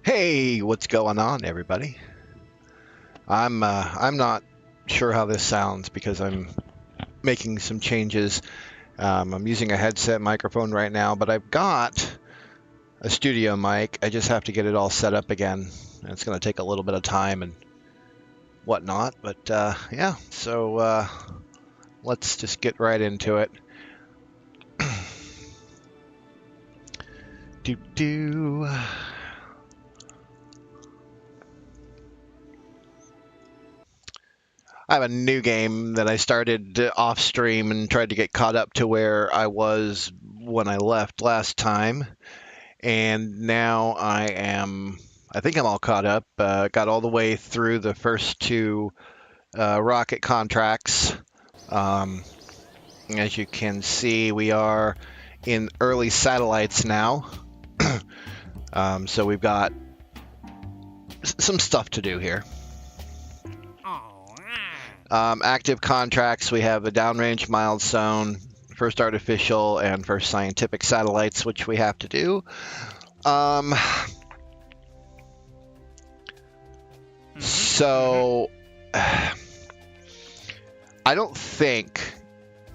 Hey, what's going on, everybody? I'm not sure how this sounds because I'm making some changes. I'm using a headset microphone right now, but I've got a studio mic. I just have to get it all set up again. And it's going to take a little bit of time and whatnot. But yeah, so let's just get right into it. do do. I have a new game that I started off stream and tried to get caught up to where I was when I left last time. And now I think I'm all caught up. Got all the way through the first two rocket contracts. Um, as you can see, we are in early satellites now. So we've got some stuff to do here. Active contracts, we have a downrange milestone, first artificial, and first scientific satellites, which we have to do. So I don't think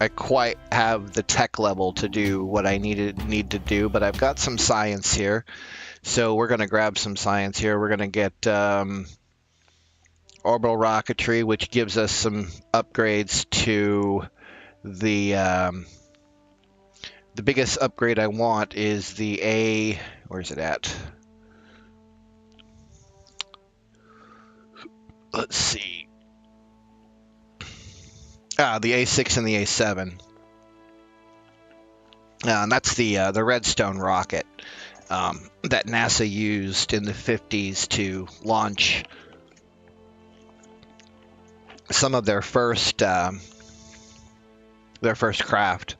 I quite have the tech level to do what I need to do, but I've got some science here. So we're going to grab some science here. We're going to get orbital rocketry, which gives us some upgrades to the biggest upgrade I want is the A. Where's it at? Let's see. The A6 and the A7. And that's the Redstone rocket that NASA used in the 50s to launch some of their first craft.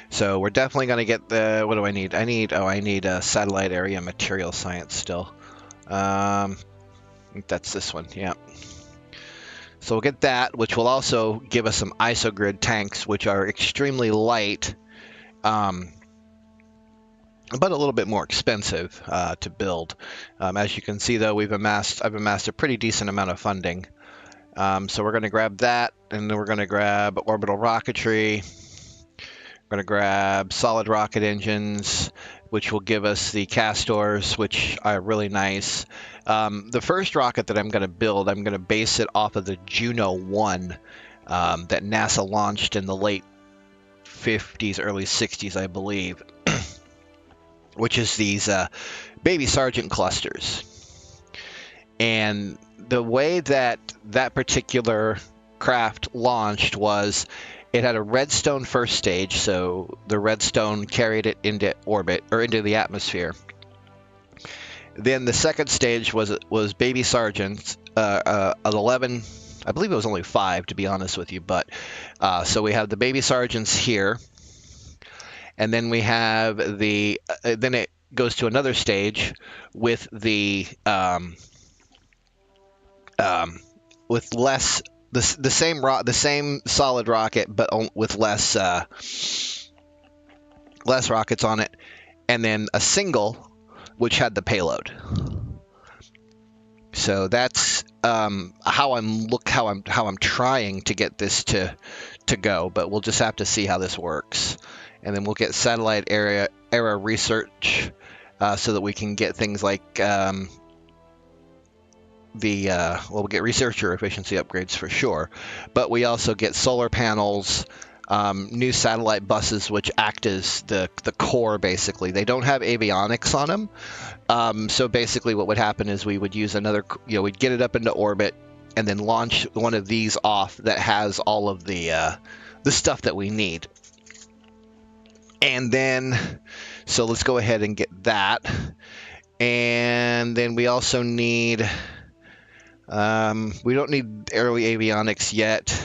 So we're definitely going to get the, what do I need? I need a satellite area material science still. I think that's this one, yeah. So we'll get that, which will also give us some isogrid tanks, which are extremely light, but a little bit more expensive to build. As you can see, though, I've amassed a pretty decent amount of funding. So we're going to grab that, and then we're going to grab orbital rocketry. We're going to grab solid rocket engines, which will give us the castors, which are really nice. The first rocket that I'm going to build, I'm going to base it off of the Juno 1 that NASA launched in the late 50s, early 60s, I believe, which is these baby Sergeant clusters. And the way that particular craft launched was it had a redstone first stage, so the redstone carried it into orbit or into the atmosphere. Then the second stage was baby Sergeants, 11. I believe it was only 5, to be honest with you. But so we have the baby Sergeants here, and then we have the. Then it goes to another stage with the with less. The same solid rocket, but with less rockets on it, and then a single, which had the payload. So that's how I'm trying to get this to go, but we'll just have to see how this works, and then we'll get satellite era research so that we can get things like. We'll get researcher efficiency upgrades for sure, but we also get solar panels, new satellite buses, which act as the core. Basically, they don't have avionics on them, so basically what would happen is we would use another, we'd get it up into orbit and then launch one of these off that has all of the stuff that we need. And then, so let's go ahead and get that, and then we also need. We don't need early avionics yet.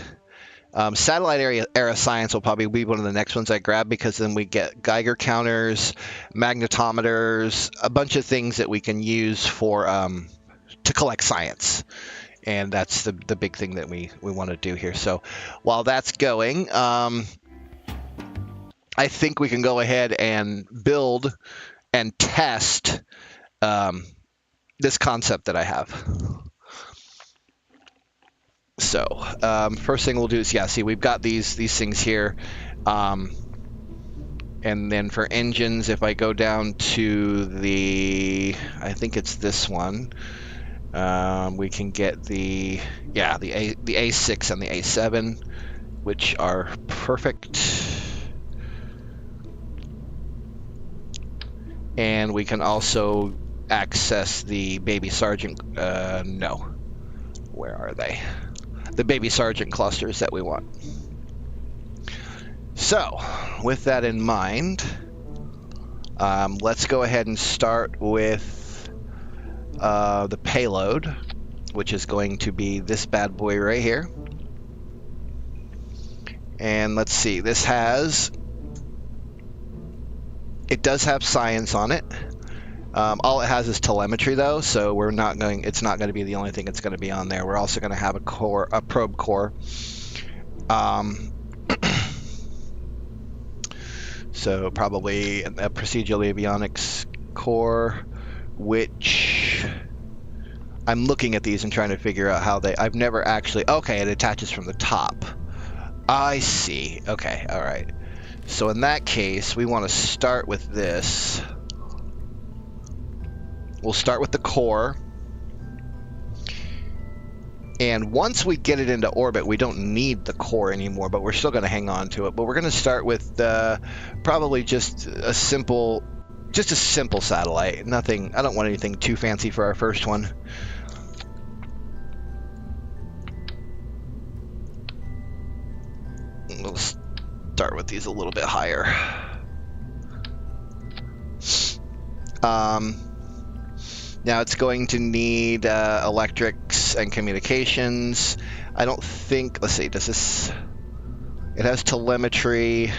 Satellite era science will probably be one of the next ones I grab, because then we get Geiger counters, magnetometers, a bunch of things that we can use for to collect science. And that's the big thing that we want to do here. So while that's going, I think we can go ahead and build and test this concept that I have. So first thing we'll do is, yeah, see, we've got these things here. And then for engines, if I go down to I think it's this one, we can get the A6 and the A7, which are perfect. And we can also access the Baby Sergeant, no. Where are they? The Baby Sergeant clusters that we want. So, with that in mind, let's go ahead and start with the payload, which is going to be this bad boy right here. And let's see, it does have science on it. All it has is telemetry, though, so it's not going to be the only thing that's going to be on there. We're also going to have a probe core. So probably a procedural avionics core, which I'm looking at these and trying to figure out how I've never actually, okay, it attaches from the top. I see. Okay, all right. So in that case, we want to start with this. We'll start with the core. And once we get it into orbit, we don't need the core anymore, but we're still going to hang on to it. But we're going to start with probably just a simple satellite. Nothing, I don't want anything too fancy for our first one. We'll start with these a little bit higher. Now it's going to need electrics and communications. I don't think, let's see, it has telemetry.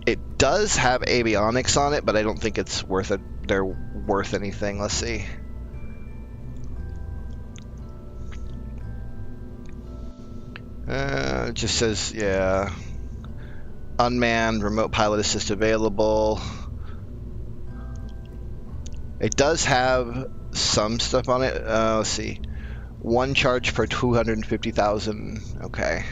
It does have avionics on it, but I don't think it's they're worth anything. Let's see. It just says, yeah, unmanned, remote pilot assist available. It does have some stuff on it. Let's see. One charge per 250,000. Okay.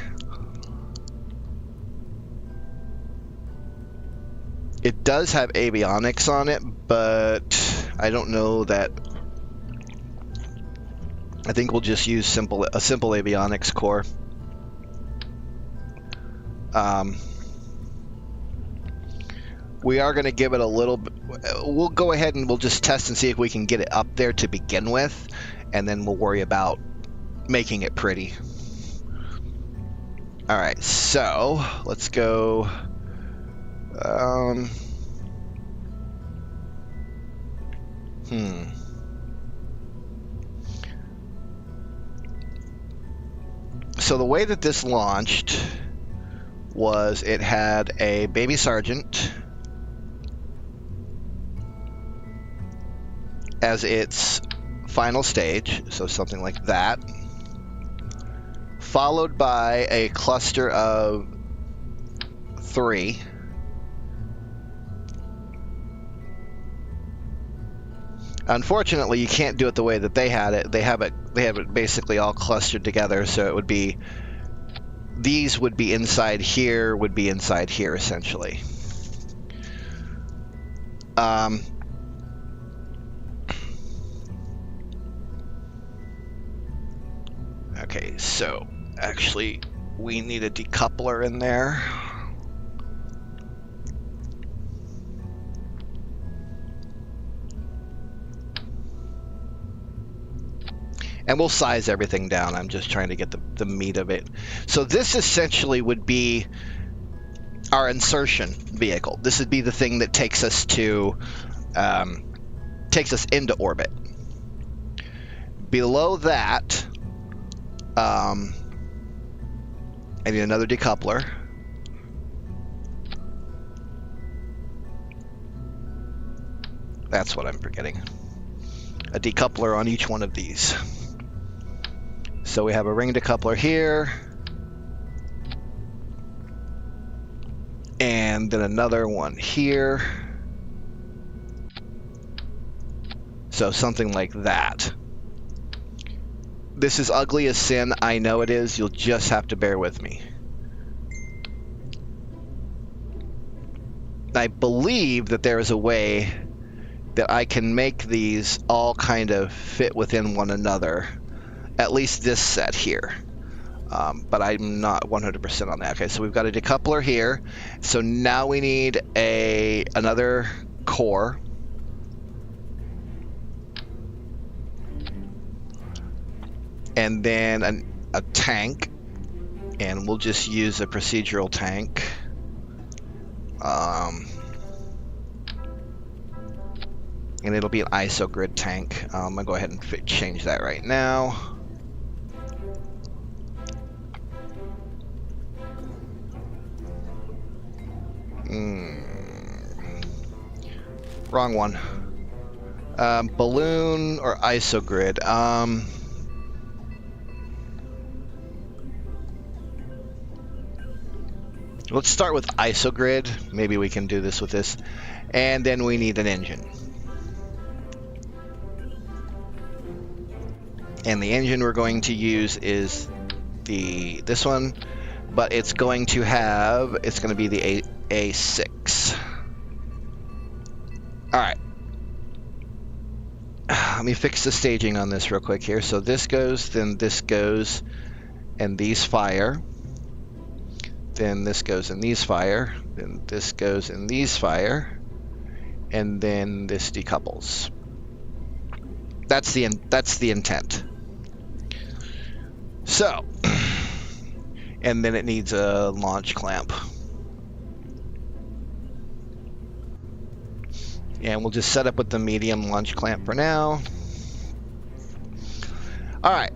It does have avionics on it, but I don't know that. I think we'll just use a simple avionics core. We are going to give it a little bit. We'll go ahead and we'll just test and see if we can get it up there to begin with, and then we'll worry about making it pretty. All right, so let's go. So the way that this launched was it had a Baby Sergeant as its final stage, so something like that, followed by a cluster of 3. Unfortunately, you can't do it the way that they had it. They have it basically all clustered together, so it would be, these would be inside here, essentially. Okay, so actually we need a decoupler in there. And we'll size everything down. I'm just trying to get the meat of it. So this essentially would be our insertion vehicle. This would be the thing that takes us into orbit. Below that, I need another decoupler. That's what I'm forgetting. A decoupler on each one of these. So we have a ring decoupler here. And then another one here. So something like that. This is ugly as sin. I know it is. You'll just have to bear with me. I believe that there is a way that I can make these all kind of fit within one another. At least this set here. But I'm not 100% on that. Okay, so we've got a decoupler here. So now we need another core. And then a tank. And we'll just use a procedural tank. And it'll be an ISO grid tank. I'm going to go ahead and change that right now. Wrong one. Balloon or ISO grid? Let's start with ISO grid. Maybe we can do this with this. And then we need an engine. And the engine we're going to use is this one, but it's going to be the A6. All right. Let me fix the staging on this real quick here. So this goes, then this goes, and these fire. Then this goes and these fire. Then this goes and these fire. And then this decouples. That's the intent. So, and then it needs a launch clamp. And we'll just set up with the medium launch clamp for now. All right.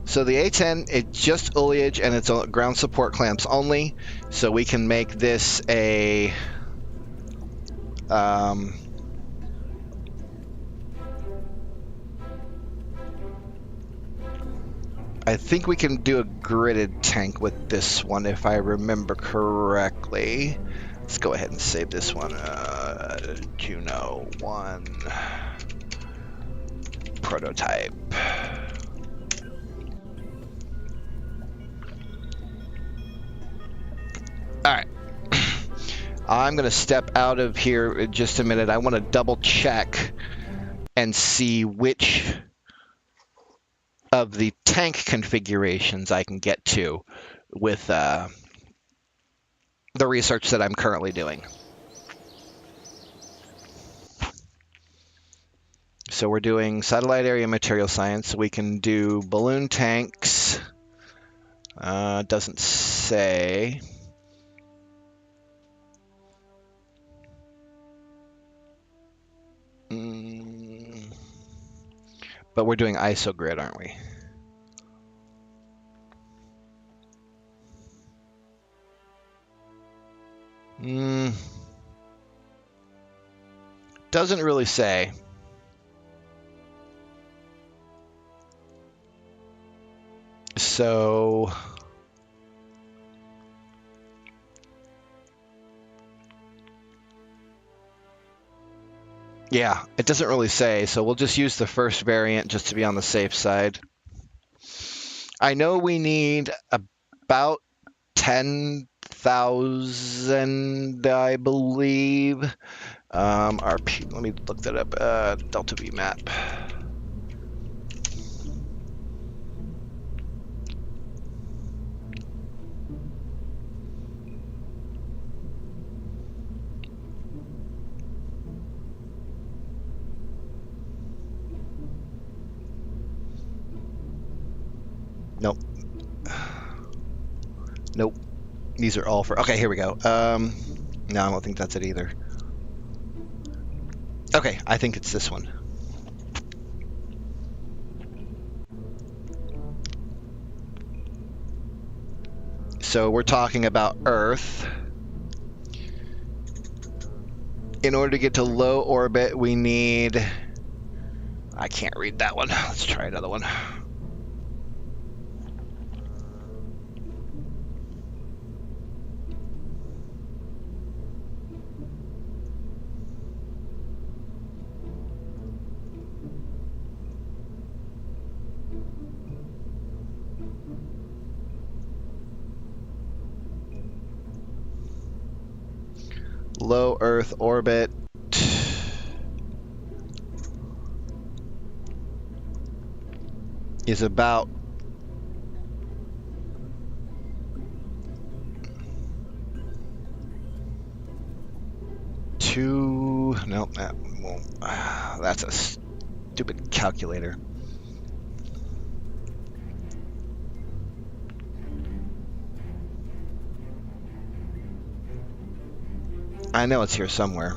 So the A10, it's just ullage and it's ground support clamps only. So we can make this a... I think we can do a gridded tank with this one if I remember correctly. Let's go ahead and save this one. Juno 1 prototype. All right. I'm going to step out of here in just a minute. I want to double check and see which of the tank configurations I can get to with the research that I'm currently doing. So we're doing satellite area material science. We can do balloon tanks. Doesn't say. But we're doing ISO grid, aren't we? Doesn't really say. So yeah, it doesn't really say, so we'll just use the first variant just to be on the safe side. I know we need about 10,000, I believe. RP, let me look that up. Delta V map. Nope. Nope. These are all for... Okay, here we go. No, I don't think that's it either. Okay, I think it's this one. So we're talking about Earth. In order to get to low orbit, we need... I can't read that one. Let's try another one. Low Earth orbit. Is about nope, that won't. That's a stupid calculator. I know it's here somewhere.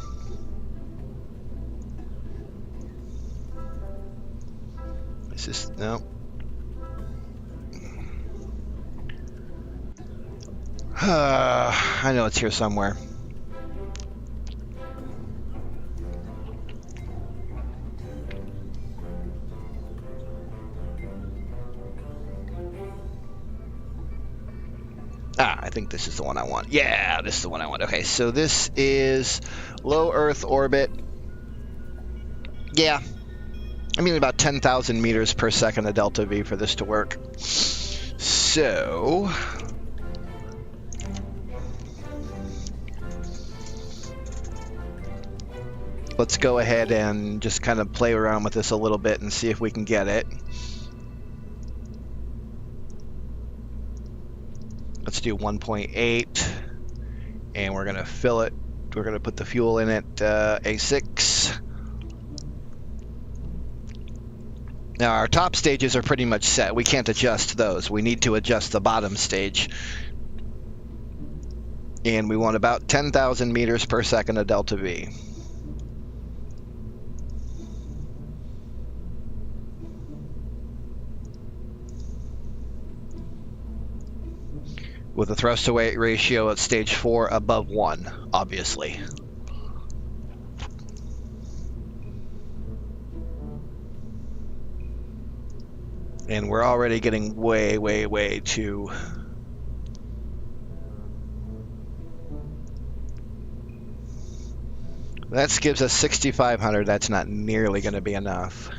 It's just, no. I know it's here somewhere. I think this is the one I want. Yeah, this is the one I want. Okay, so this is low Earth orbit. Yeah. I mean, about 10,000 meters per second of delta V for this to work. So... let's go ahead and just kind of play around with this a little bit and see if we can get it. Let's do 1.8, and we're going to fill it. We're going to put the fuel in at A6. Now, our top stages are pretty much set. We can't adjust those. We need to adjust the bottom stage. And we want about 10,000 meters per second of delta V. With a thrust to weight ratio at stage 4 above 1, obviously. And we're already getting way, way, way too... That gives us 6,500. That's not nearly going to be enough.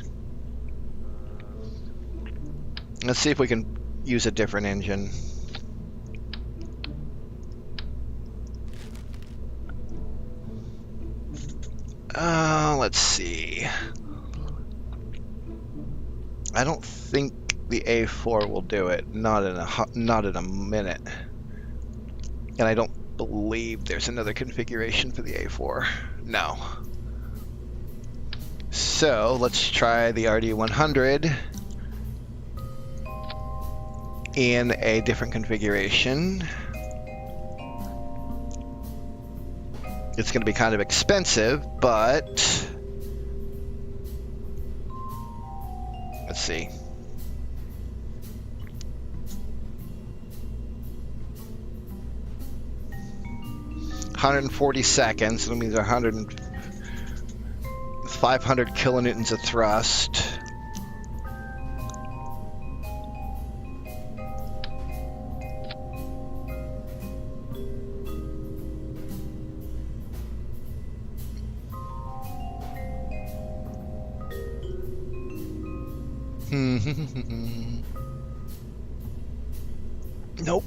Let's see if we can use a different engine. Let's see. I don't think the A4 will do it. Not in a minute. And I don't believe there's another configuration for the A4. No. So let's try the RD100 in a different configuration. It's going to be kind of expensive, but let's see. "140 seconds, that means 500 kilonewtons of thrust. Nope.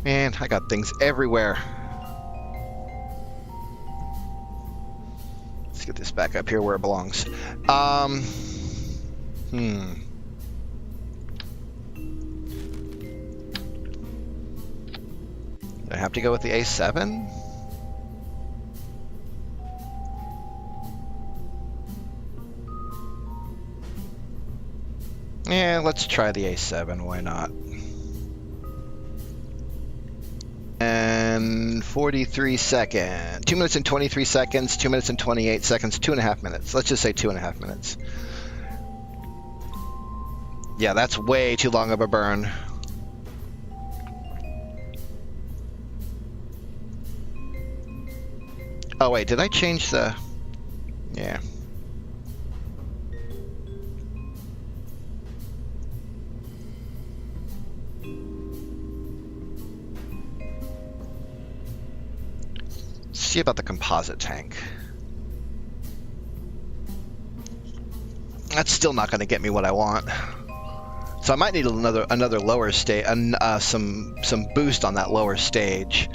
Man, I got things everywhere. Let's get this back up here where it belongs. Do I have to go with the A7? Yeah, let's try the A7, why not? And 43 seconds. 2 minutes and 23 seconds, 2 minutes and 28 seconds, 2.5 minutes. Let's just say 2.5 minutes. Yeah, that's way too long of a burn. Oh wait, did I change the... Yeah. See about the composite tank. That's still not going to get me what I want. So I might need another lower stage, some boost on that lower stage.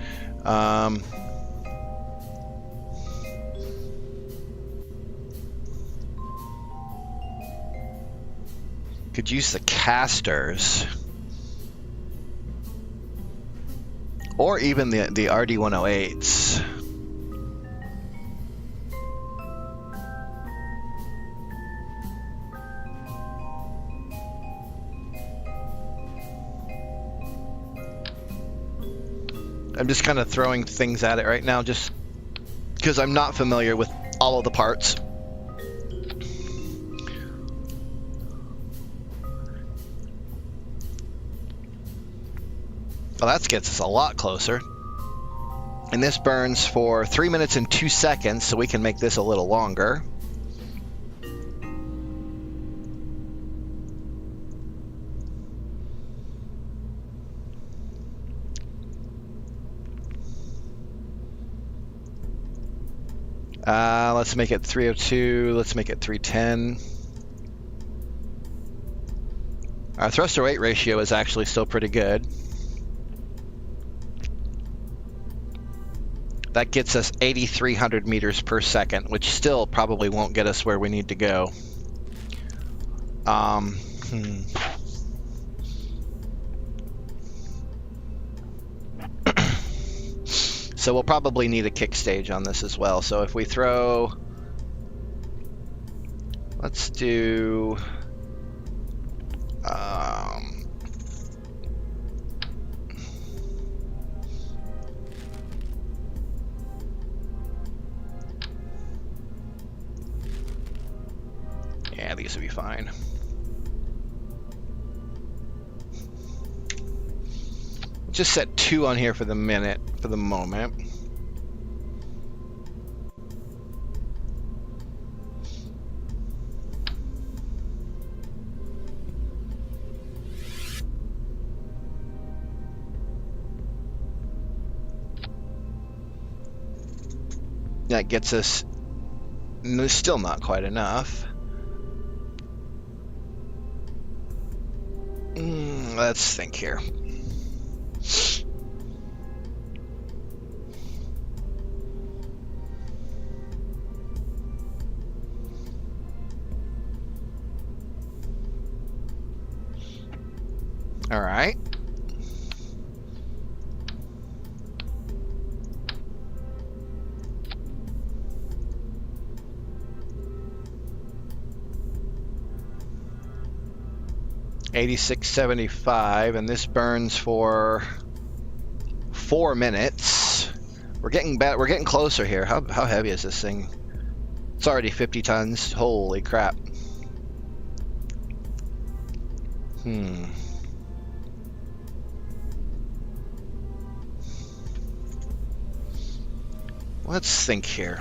Could use the casters. Or even the RD108s. I'm just kind of throwing things at it right now just because I'm not familiar with all of the parts. Well, that gets us a lot closer. And this burns for 3 minutes and 2 seconds, so we can make this a little longer. Let's make it 302. Let's make it 310. Our thruster weight ratio is actually still pretty good. That gets us 8,300 meters per second, which still probably won't get us where we need to go. So we'll probably need a kick stage on this as well. So if we throw, let's do, yeah, these will be fine. Just set 2 on here for the moment. That gets us, still not quite enough. Let's think here. All right. $86.75, and this burns for 4 minutes. We're getting closer here. How heavy is this thing? It's already 50 tons. Holy crap. Let's think here.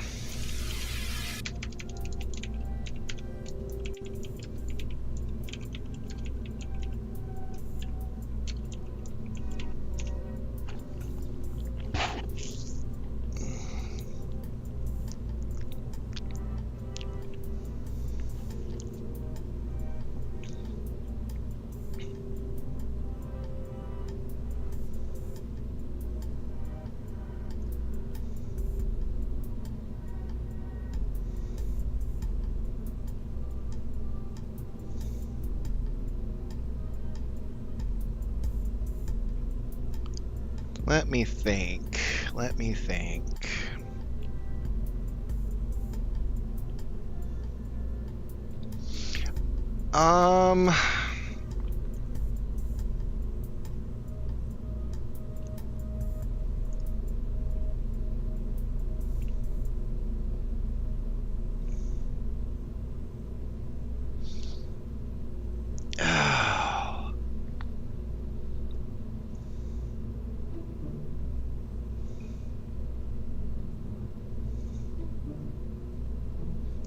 Let me think.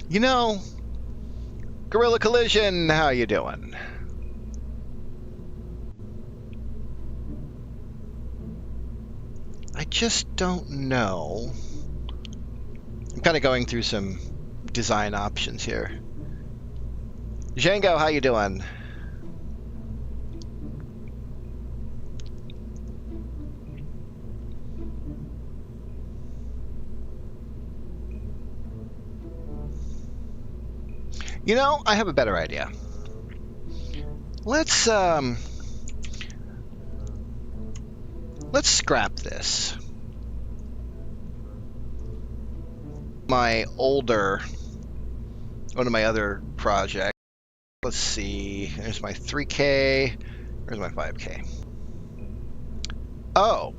You know, Gorilla Collision, how you doing? I just don't know. I'm kind of going through some design options here. Django, how you doing? You know, I have a better idea. let's scrap this. My older, one of my other projects. Let's see. There's my 3K. There's my 5K. Oh.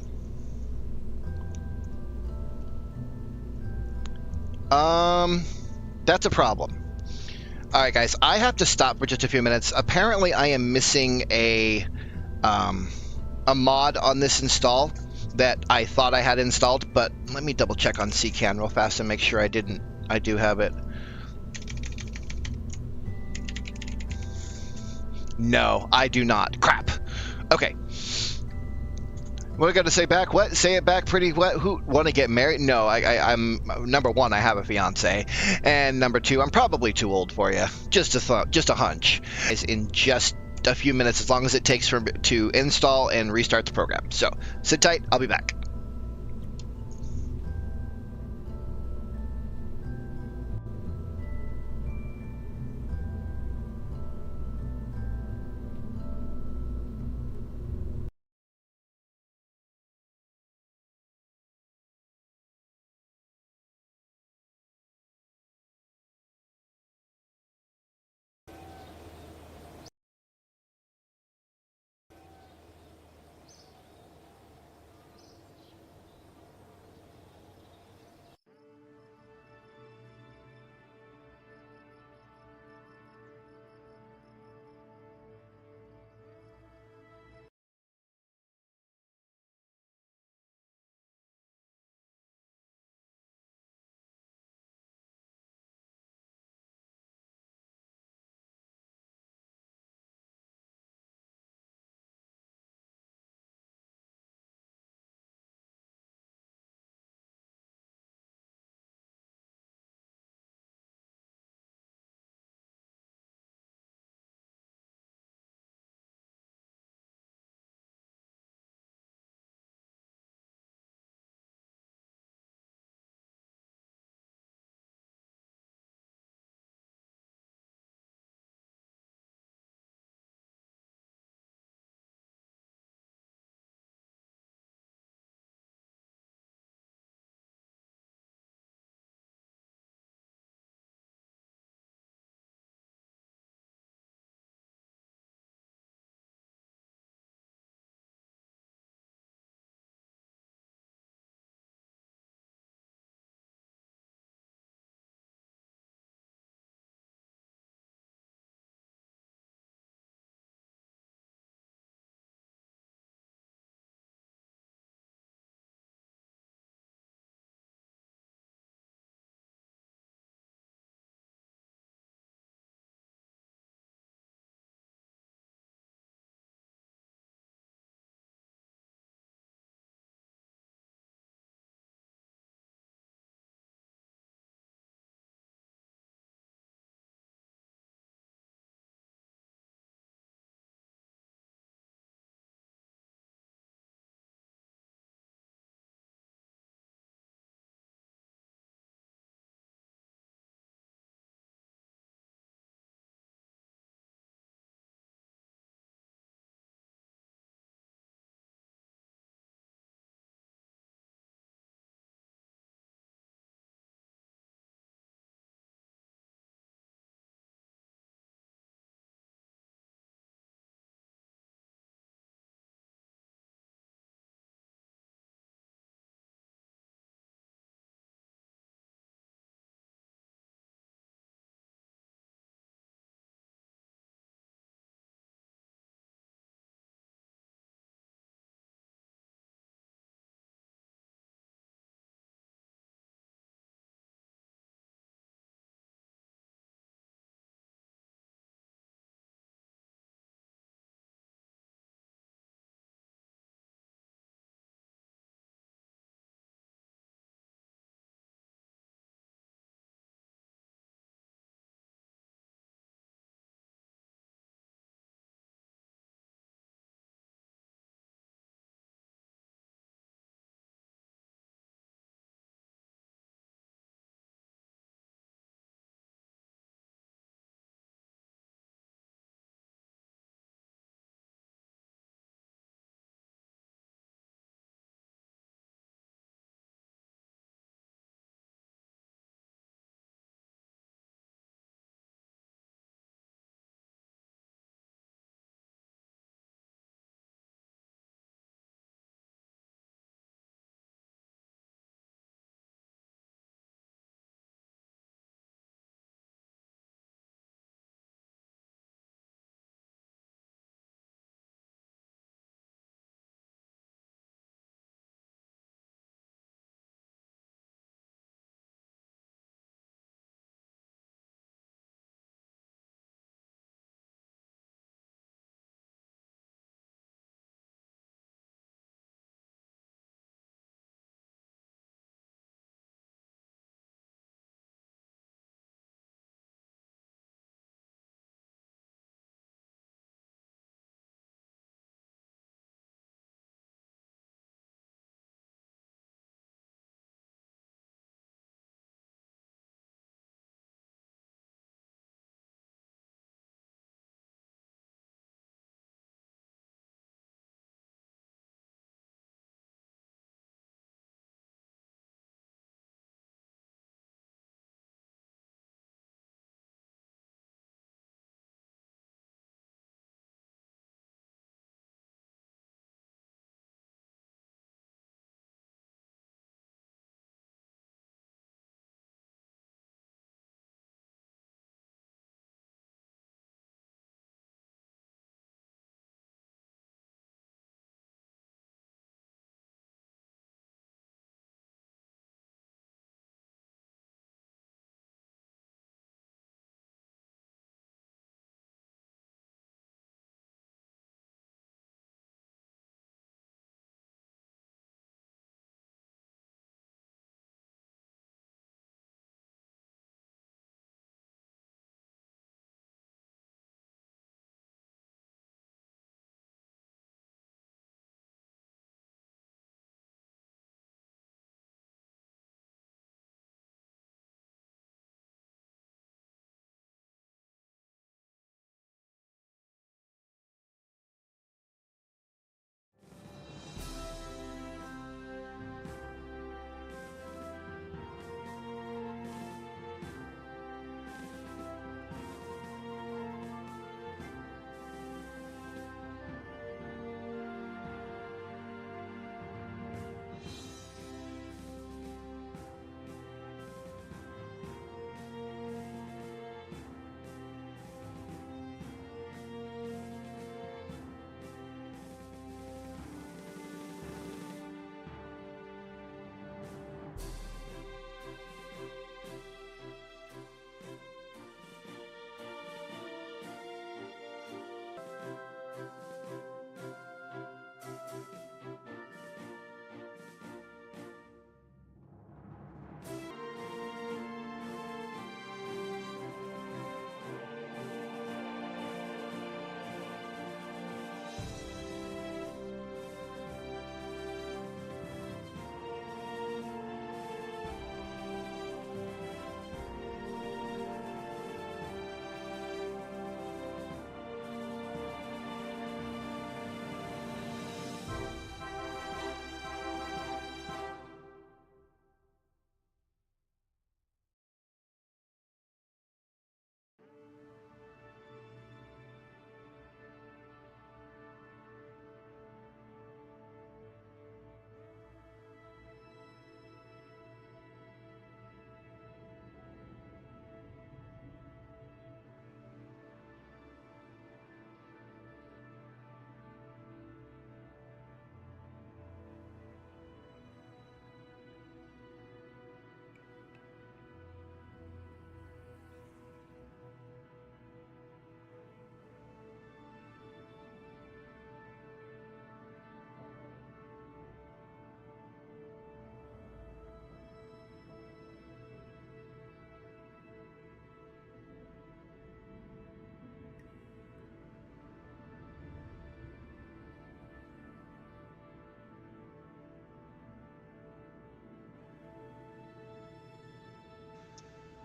That's a problem. All right, guys. I have to stop for just a few minutes. Apparently, I am missing a mod on this install that I thought I had installed, but let me double check on CCAN real fast and make sure I didn't. I do have it. No, I do not. Crap. Okay. What I got to say back? What? Say it back pretty what? Who want to get married? No, I'm number one. I have a fiance, and number two, I'm probably too old for you. Just a hunch. Is in just a few minutes, as long as it takes to install and restart the program. So sit tight. I'll be back.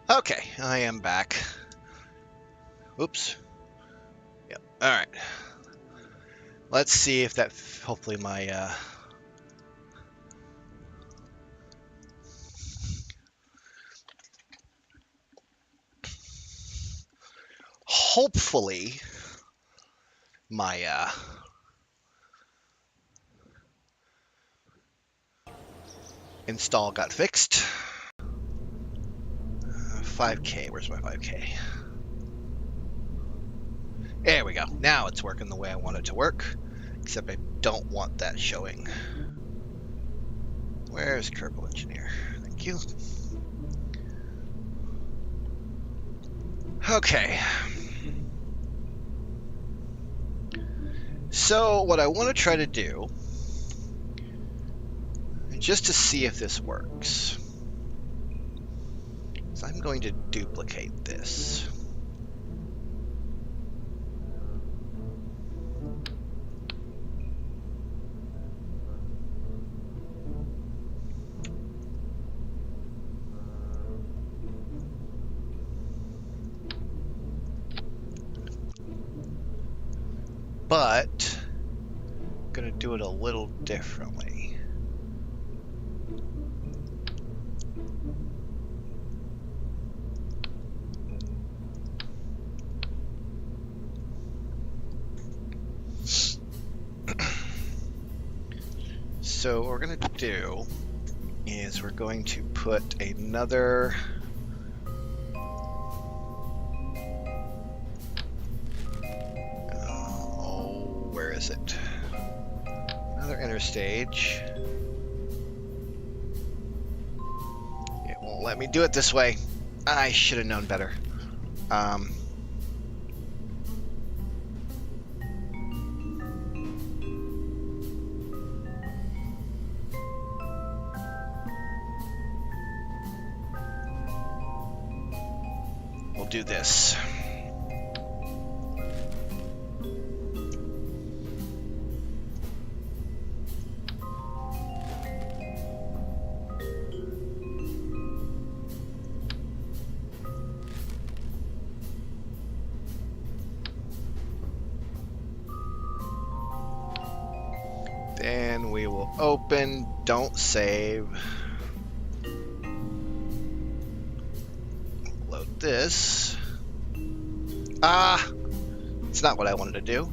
Okay, I am back. Oops. Yep. All right. Let's see if that. Hopefully, my. Hopefully, my. Install got fixed. 5K. Where's my 5K? There we go. Now it's working the way I want it to work. Except I don't want that showing. Where's Kerbal Engineer? Thank you. Okay. So what I want to try to do, just to see if this works, is I'm going to duplicate this. But I'm going to do it a little differently. So what we're going to do is we're going to put another where is it? Another interstage. It won't let me do it this way. I should have known better. We'll do this. Then we will open, don't save. Load this. It's not what I wanted to do.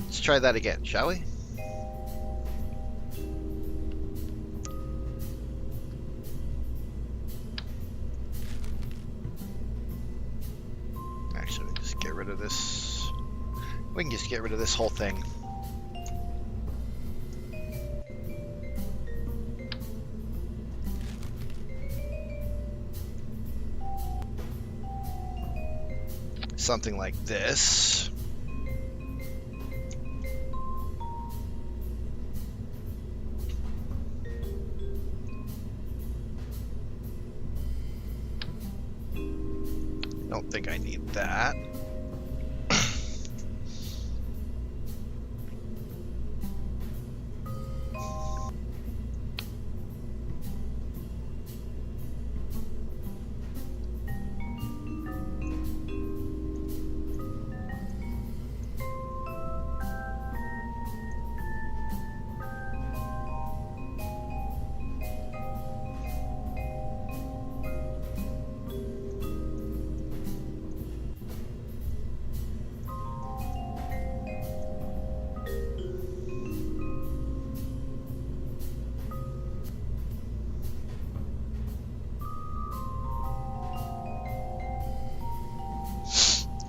Let's try that again, shall we? Actually, we can just get rid of this. We can just get rid of this whole thing. Something like this. Don't think I need that.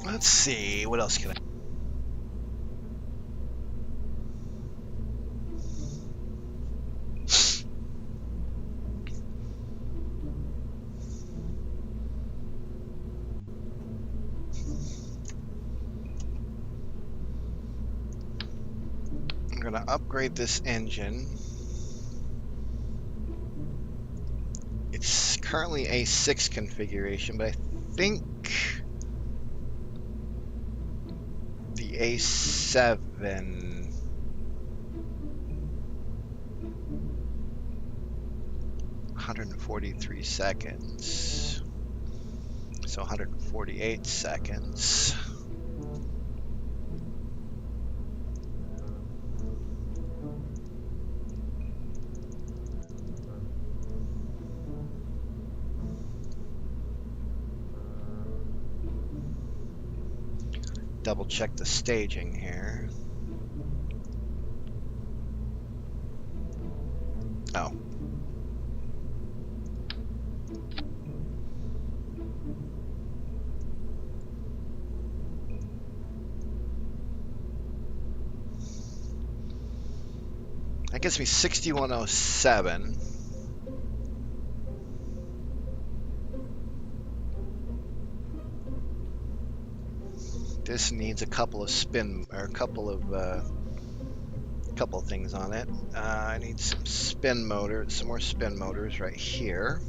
Let's see, what else can I... I'm gonna upgrade this engine. It's currently a 6 configuration, but I think the A7 143 seconds. So 148 seconds. Double check the staging here. Oh. That gives me 6107. This needs a couple of couple of things on it. I need some more spin motors right here.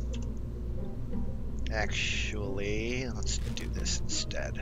Actually, let's do this instead.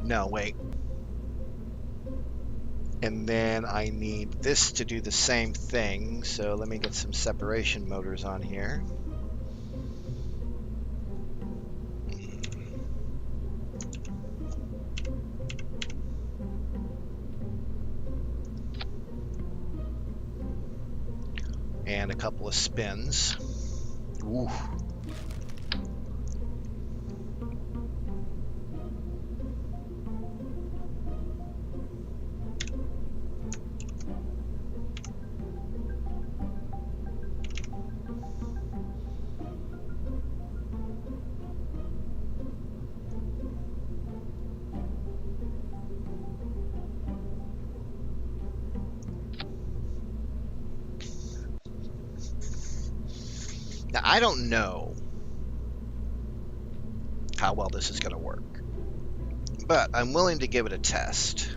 No, wait. And then I need this to do the same thing, so let me get some separation motors on here. And a couple of spins. Ooh. Now, I don't know how well this is going to work, but I'm willing to give it a test.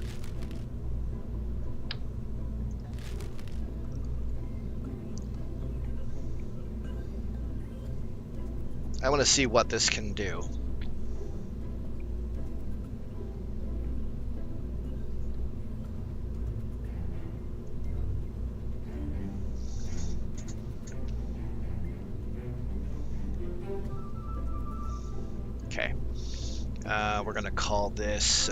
I want to see what this can do. Okay. We're going to call this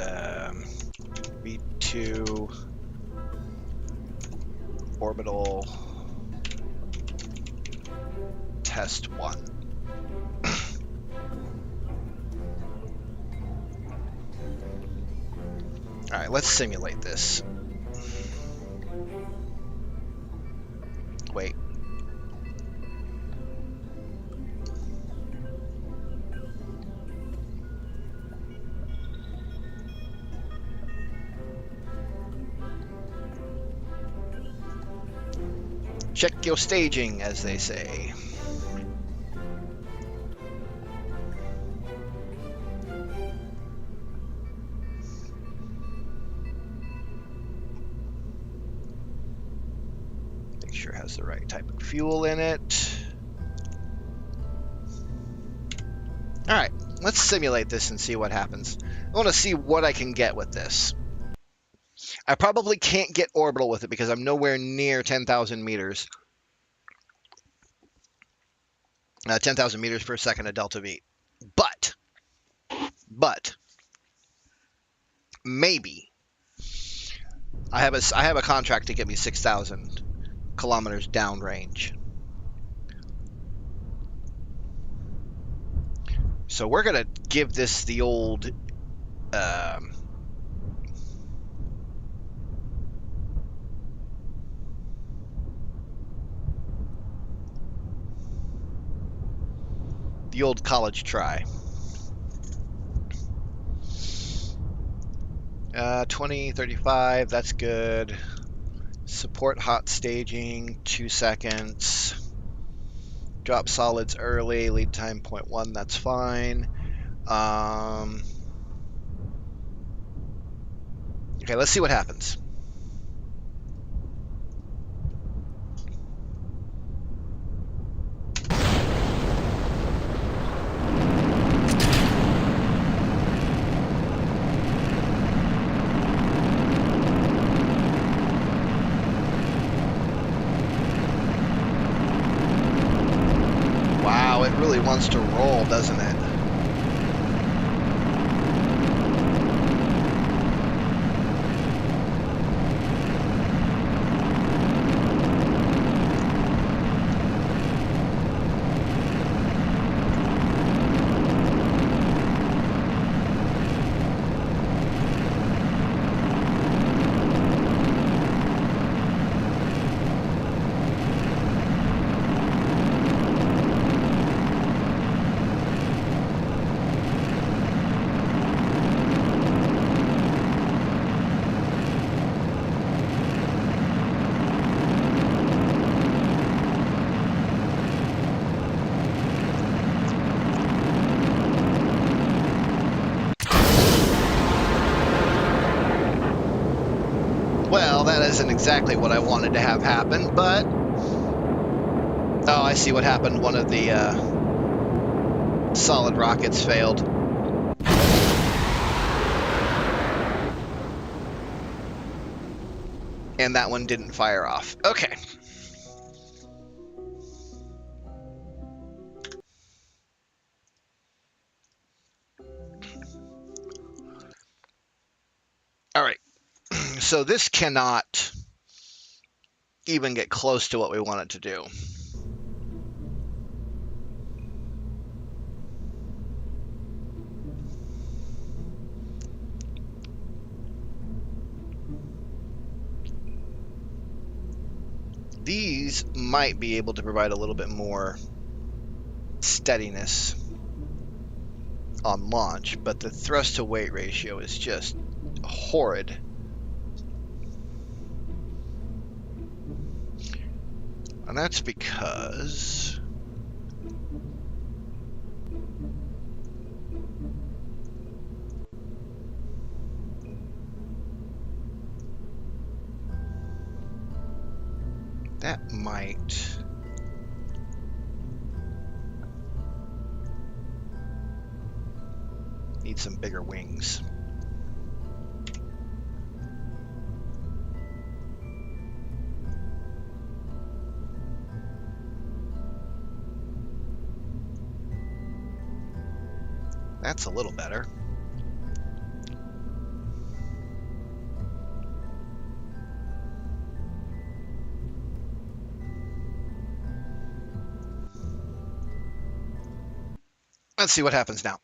V2 Orbital Test 1. All right, let's simulate this. Wait. Check your staging, as they say. Make sure it has the right type of fuel in it. All right, let's simulate this and see what happens. I want to see what I can get with this. I probably can't get orbital with it because I'm nowhere near 10,000 meters. 10,000 meters per second of delta V. But, maybe I have a contract to get me 6,000 kilometers downrange. So we're gonna give this the old college try. 2035, that's good. Support hot staging, 2 seconds. Drop solids early, lead time 0.1, that's fine. Okay, let's see what happens. Wow, it really wants to roll, doesn't it? Well, that isn't exactly what I wanted to have happen, but... Oh, I see what happened. One of the solid rockets failed. And that one didn't fire off. Okay. All right. So this cannot even get close to what we want it to do. These might be able to provide a little bit more steadiness on launch, but the thrust to weight ratio is just horrid. And that's because that might need some bigger wings. That's a little better. Let's see what happens now.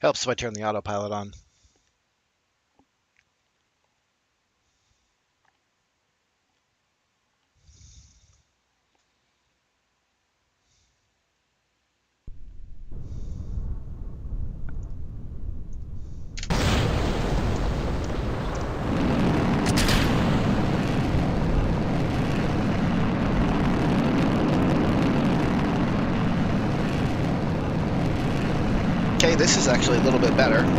Helps if I turn the autopilot on. Okay, this is actually a little bit better.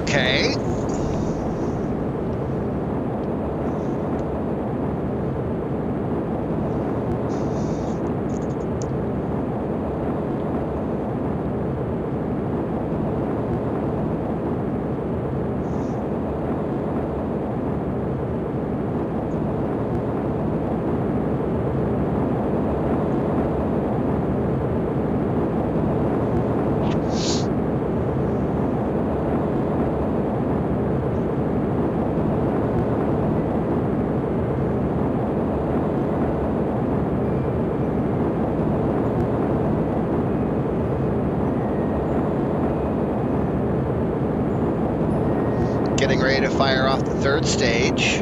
Okay. Getting ready to fire off the third stage.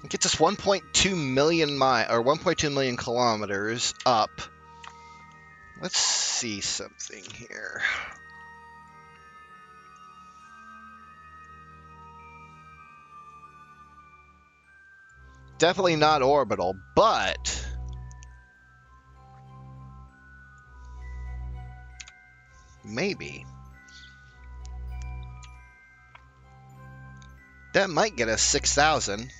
Gets us 1.2 million miles, or 1.2 million kilometers up. Let's see something here. Definitely not orbital, but maybe. That might get us 6,000.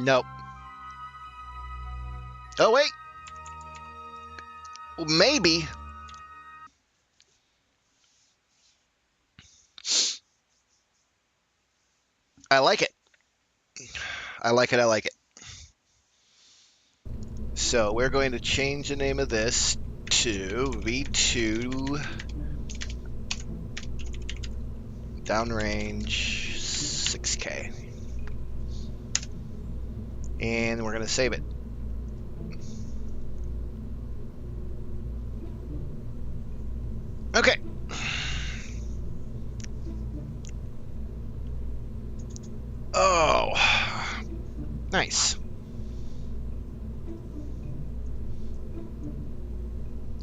Nope. Oh, wait. Well, maybe. I like it. I like it. I like it. So we're going to change the name of this to V2 downrange 6K. And we're going to save it. Okay. Oh, nice.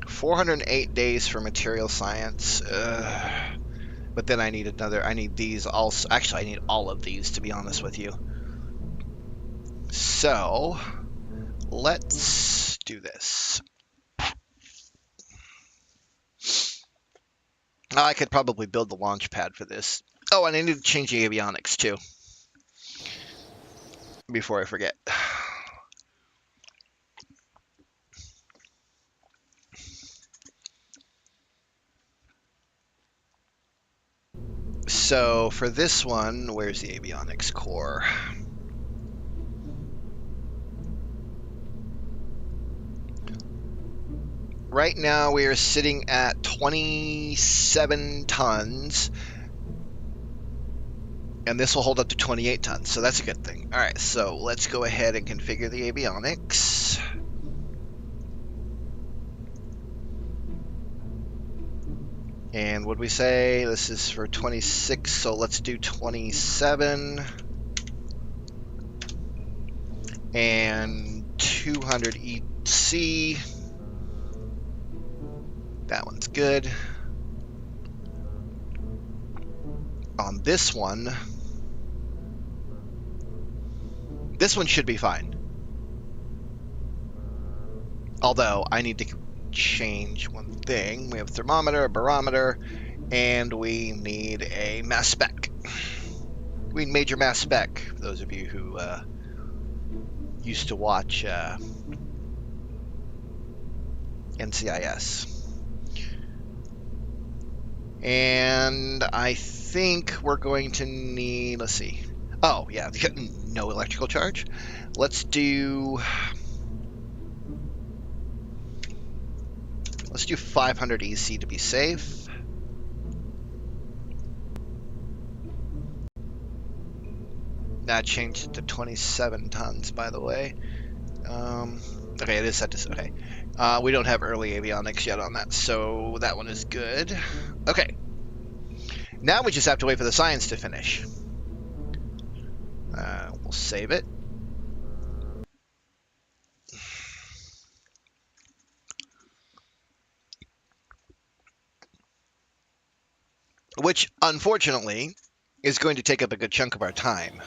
408 days for material science. But then I need another. I need these also. Actually, I need all of these, to be honest with you. So let's do this. I could probably build the launch pad for this. Oh, and I need to change the avionics too, before I forget. So for this one, where's the avionics core? Right now we are sitting at 27 tons. And this will hold up to 28 tons, so that's a good thing. All right, so let's go ahead and configure the avionics. And would we say this is for 26, so let's do 27. And 200 EC. That one's good. On this one should be fine. Although I need to change one thing. We have a thermometer, a barometer, and we need a mass spec. We need major mass spec, for those of you who used to watch NCIS. And I think we're going to need, let's see. Oh, yeah, no electrical charge. Let's do 500 EC to be safe. That changed it to 27 tons, by the way. Okay, it is set to... Okay. We don't have early avionics yet on that, so that one is good. Okay. Now we just have to wait for the science to finish. We'll save it. Which, unfortunately, is going to take up a good chunk of our time.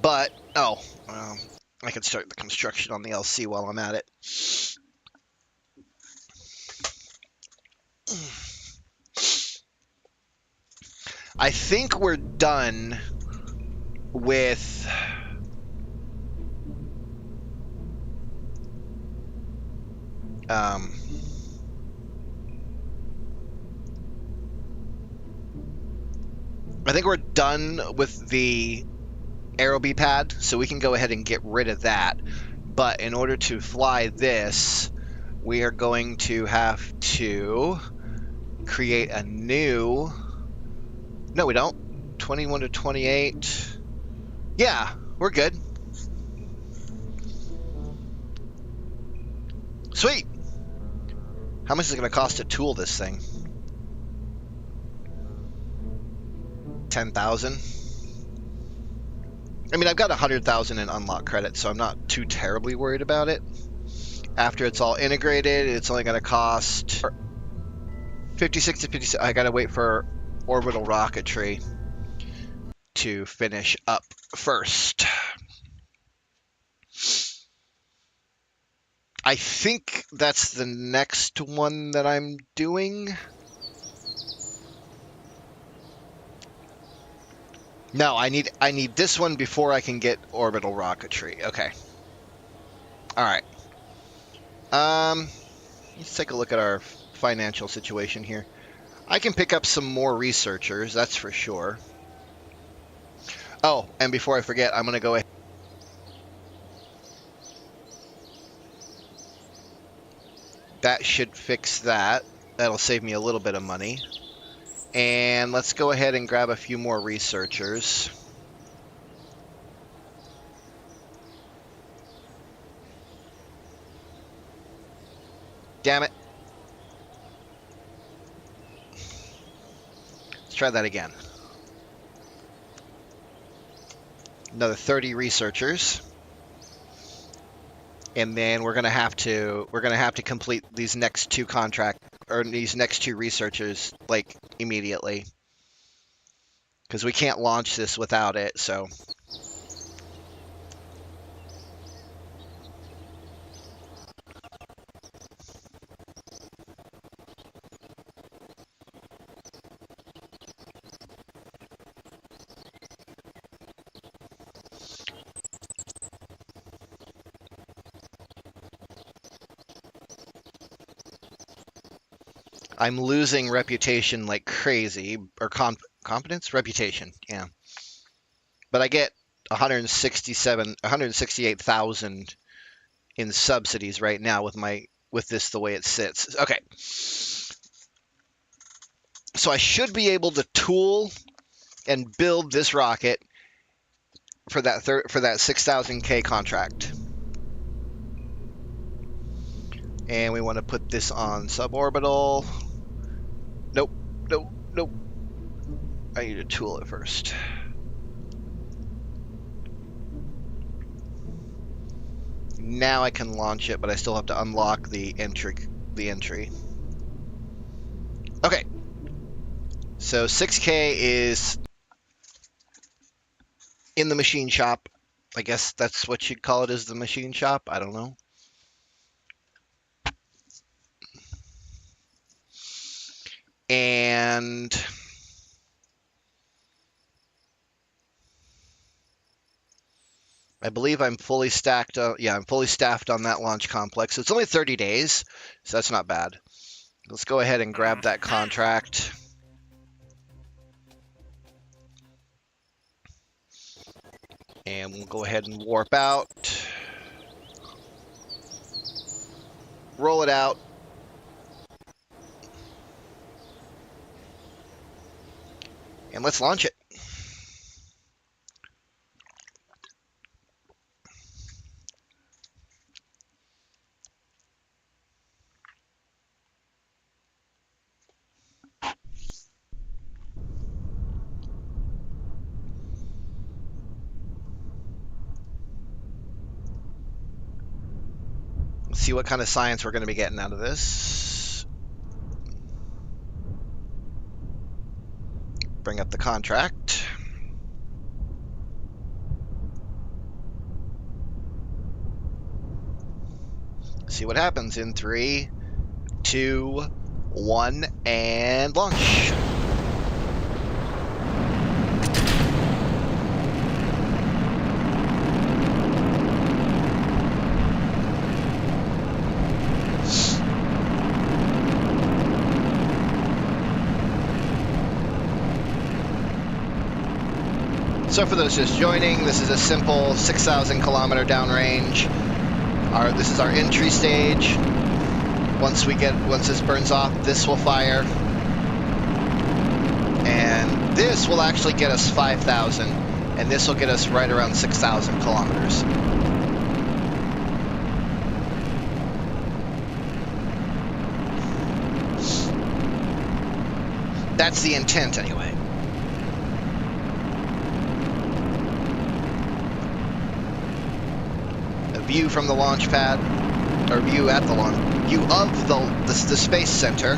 But, I can start the construction on the LC while I'm at it. I think we're done with... I think we're done with the aerobee pad, so we can go ahead and get rid of that. But in order to fly this, we are going to have to create a new... No, we don't. 21 to 28. Yeah, we're good. Sweet. How much is it going to cost to tool this thing? 10,000. I mean, I've got 100,000 in unlock credits, so I'm not too terribly worried about it. After it's all integrated, it's only going to cost 56 to 56. I got to wait for orbital rocketry to finish up first. I think that's the next one that I'm doing. No, I need this one before I can get orbital rocketry. Okay. All right. Let's take a look at our financial situation here. I can pick up some more researchers, that's for sure. Oh, and before I forget, I'm going to go ahead. That should fix that. That'll save me a little bit of money. And let's go ahead and grab a few more researchers. Damn it. Let's try that again. Another 30 researchers. And then we're gonna have to complete these next two these next two researchers like immediately, because we can't launch this without it. So I'm losing reputation like crazy, or competence? Reputation, yeah. But I get 168,000 in subsidies right now with this the way it sits. Okay. So I should be able to tool and build this rocket for that 6,000K contract. And we want to put this on suborbital. Nope. I need to tool it first. Now I can launch it, but I still have to unlock the entry. Okay. So 6K is in the machine shop. I guess that's what you'd call it, is the machine shop. I don't know. And I believe I'm fully stacked. Yeah, I'm fully staffed on that launch complex. It's only 30 days, so that's not bad. Let's go ahead and grab that contract. And we'll go ahead and warp out. Roll it out. And and let's launch it. Let's see what kind of science we're going to be getting out of this. Bring up the contract. See what happens in 3, 2, 1, and launch. So for those just joining, this is a simple 6,000 kilometer downrange. This is our entry stage. Once this burns off, this will fire. And this will actually get us 5,000. And this will get us right around 6,000 kilometers. That's the intent anyway. View from the launch pad, or view at the launch, view of the space center.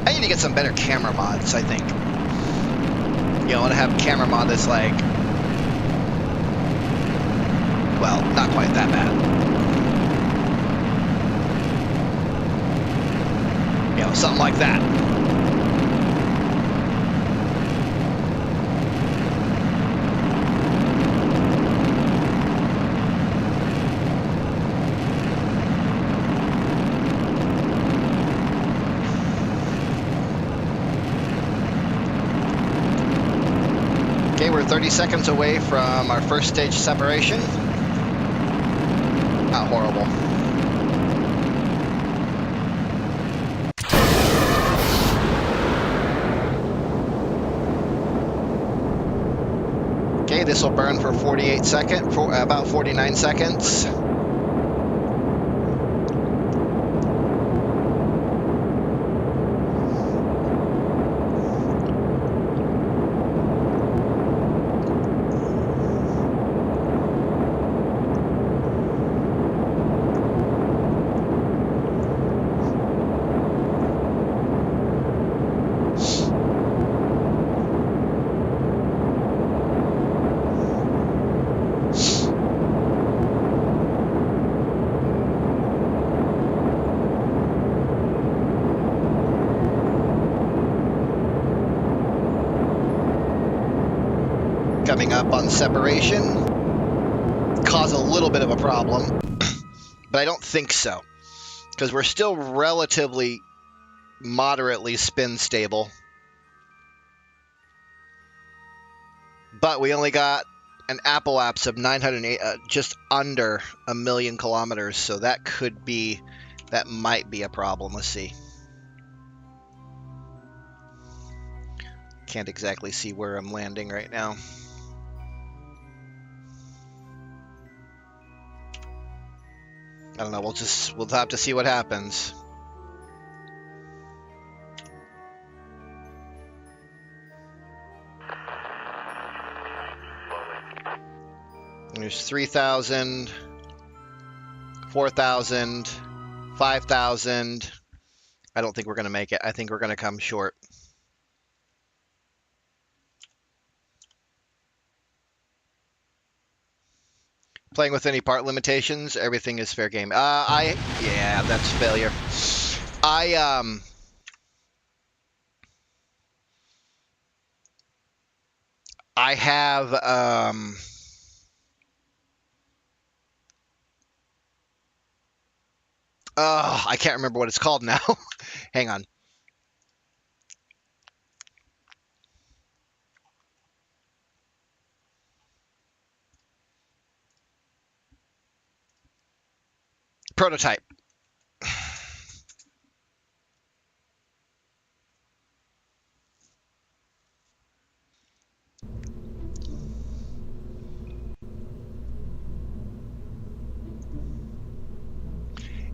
I need to get some better camera mods, I think. You know, I want to have a camera mod that's like, well, not quite that bad. You know, something like that. Okay, we're 30 seconds away from our first stage separation. Not horrible. Okay, this will burn for 48 seconds, for about 49 seconds. Coming up on separation, cause a little bit of a problem, but I don't think so, because we're still relatively moderately spin stable, but we only got an apoapse of 908, just under 1,000,000 kilometers, so that might be a problem. Let's see. Can't exactly see where I'm landing right now. I don't know, we'll have to see what happens. There's 3,000, 4,000, 5,000. I don't think we're going to make it. I think we're going to come short. Playing with any part limitations, everything is fair game. Yeah, that's failure. I have, I can't remember what it's called now. Hang on. Prototype.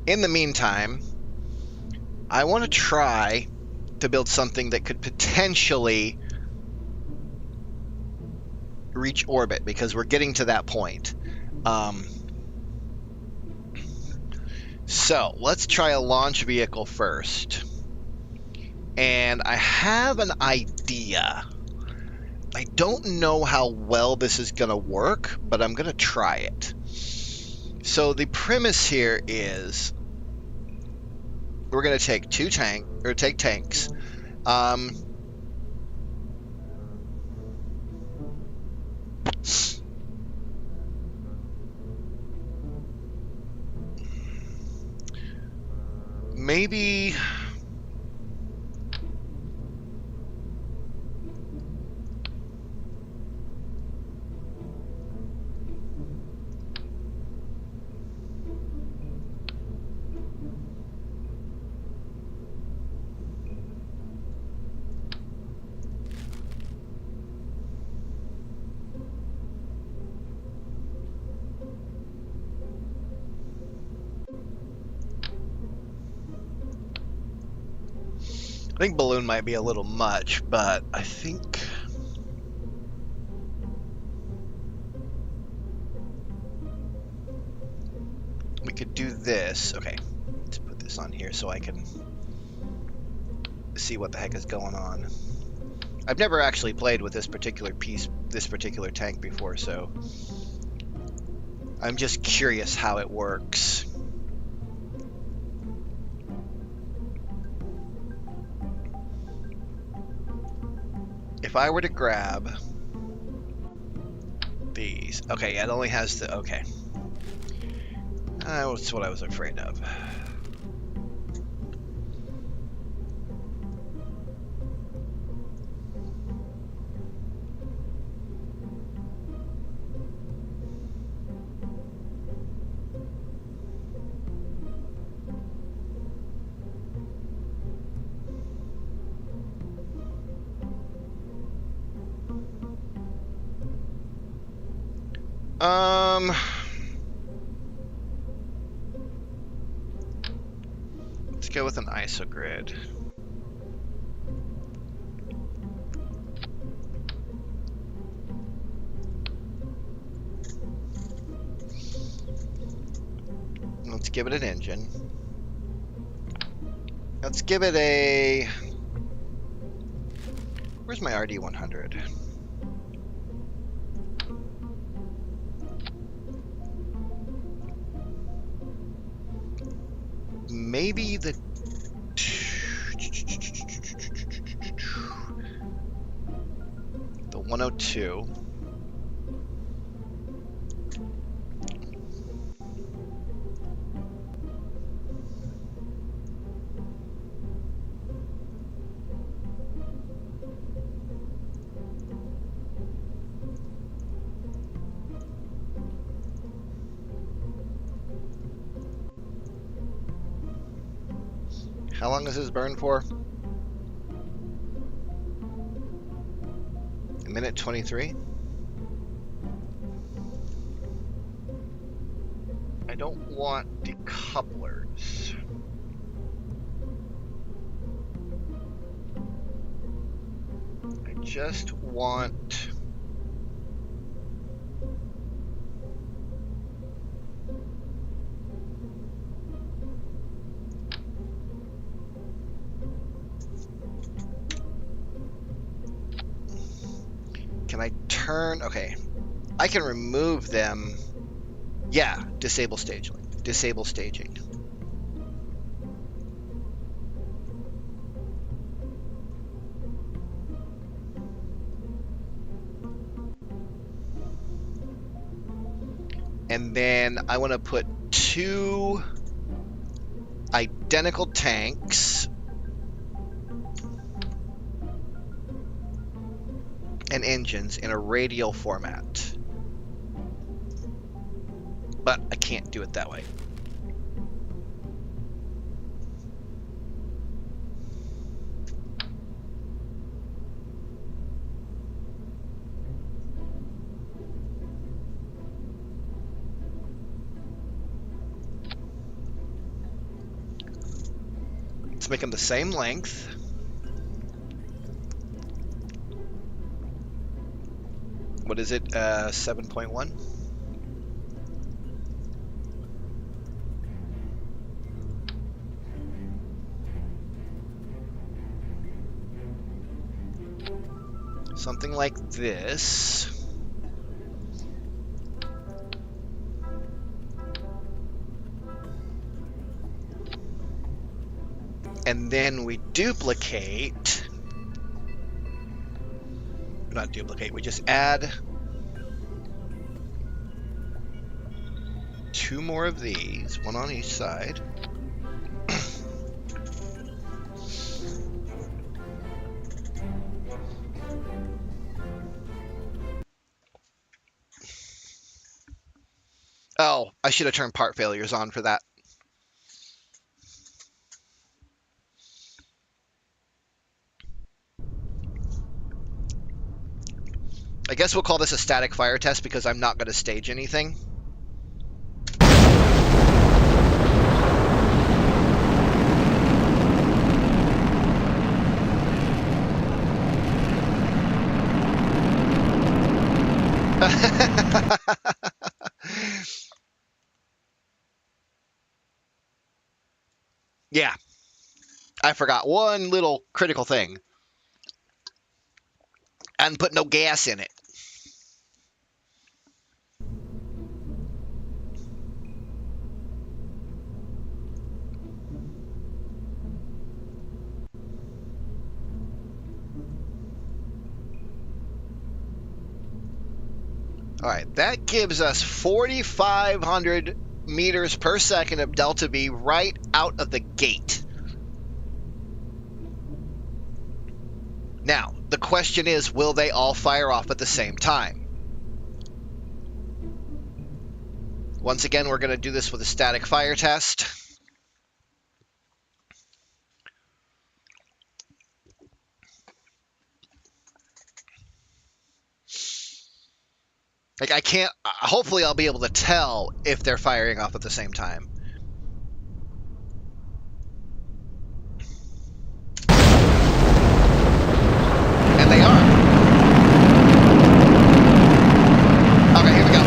In the meantime, I want to try to build something that could potentially reach orbit, because we're getting to that point. So let's try a launch vehicle first. And I have an idea. I don't know how well this is going to work, but I'm going to try it. So the premise here is we're going to take tanks. Maybe I think balloon might be a little much, but I think we could do this. Okay, let's put this on here so I can see what the heck is going on. I've never actually played with this particular tank before, so I'm just curious how it works. If I were to grab these, okay, it only has the, okay. That's what I was afraid of. Let's go with an ISO grid. Let's give it an engine. Let's give it a... Where's my RD100? Maybe the 102. How long does this burn for? A minute 23? I don't want decouplers. I just want... Can I turn? Okay. I can remove them. Yeah, disable staging. Disable staging. And then I want to put 2 identical tanks and engines in a radial format. But I can't do it that way. Let's make them the same length. What is it? 7.1? Something like this. And then we duplicate. Not duplicate, we just add 2 more of these, 1 on each side. Oh, I should have turned part failures on for that. I guess we'll call this a static fire test because I'm not going to stage anything. Yeah, I forgot one little critical thing. I didn't put no gas in it. All right, that gives us 4,500 meters per second of delta V right out of the gate. Now, the question is, will they all fire off at the same time? Once again, we're going to do this with a static fire test. Like, I can't, hopefully I'll be able to tell if they're firing off at the same time. And they are. Okay, here we go.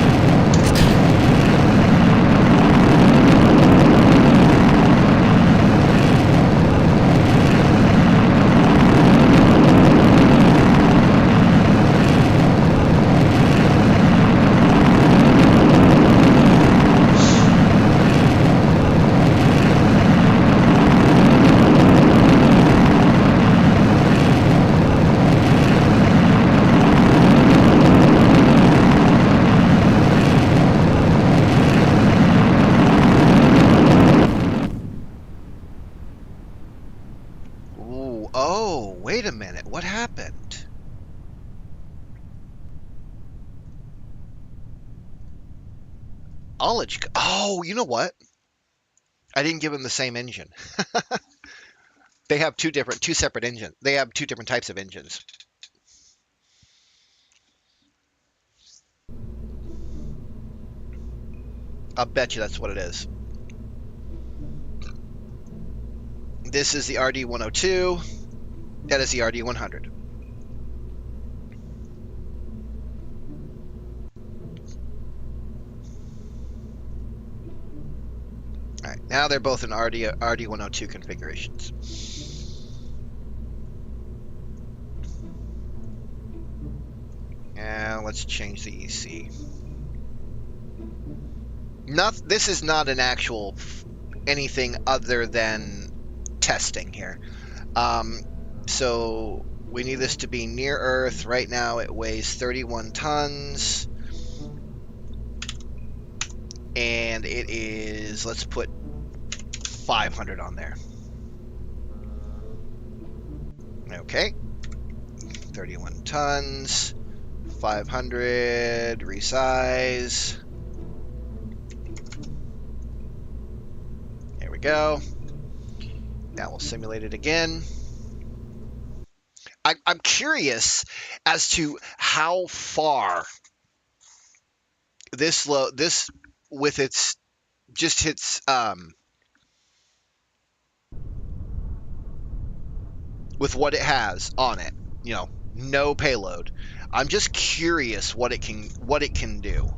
Oh, wait a minute. What happened? Oh, you know what? I didn't give them the same engine. They have two separate engines. They have 2 different types of engines. I'll bet you that's what it is. This is the RD102. That is the RD100. All right, now they're both in RD102 configurations. And let's change the EC. This is not an actual anything other than testing here. So we need this to be near Earth. Right now it weighs 31 tons. And it is, let's put 500 on there. Okay. 31 tons. 500. Resize. There we go. Now we'll simulate it again. I'm curious as to how far this with its just its with what it has on it. You know, no payload. I'm just curious what it can do.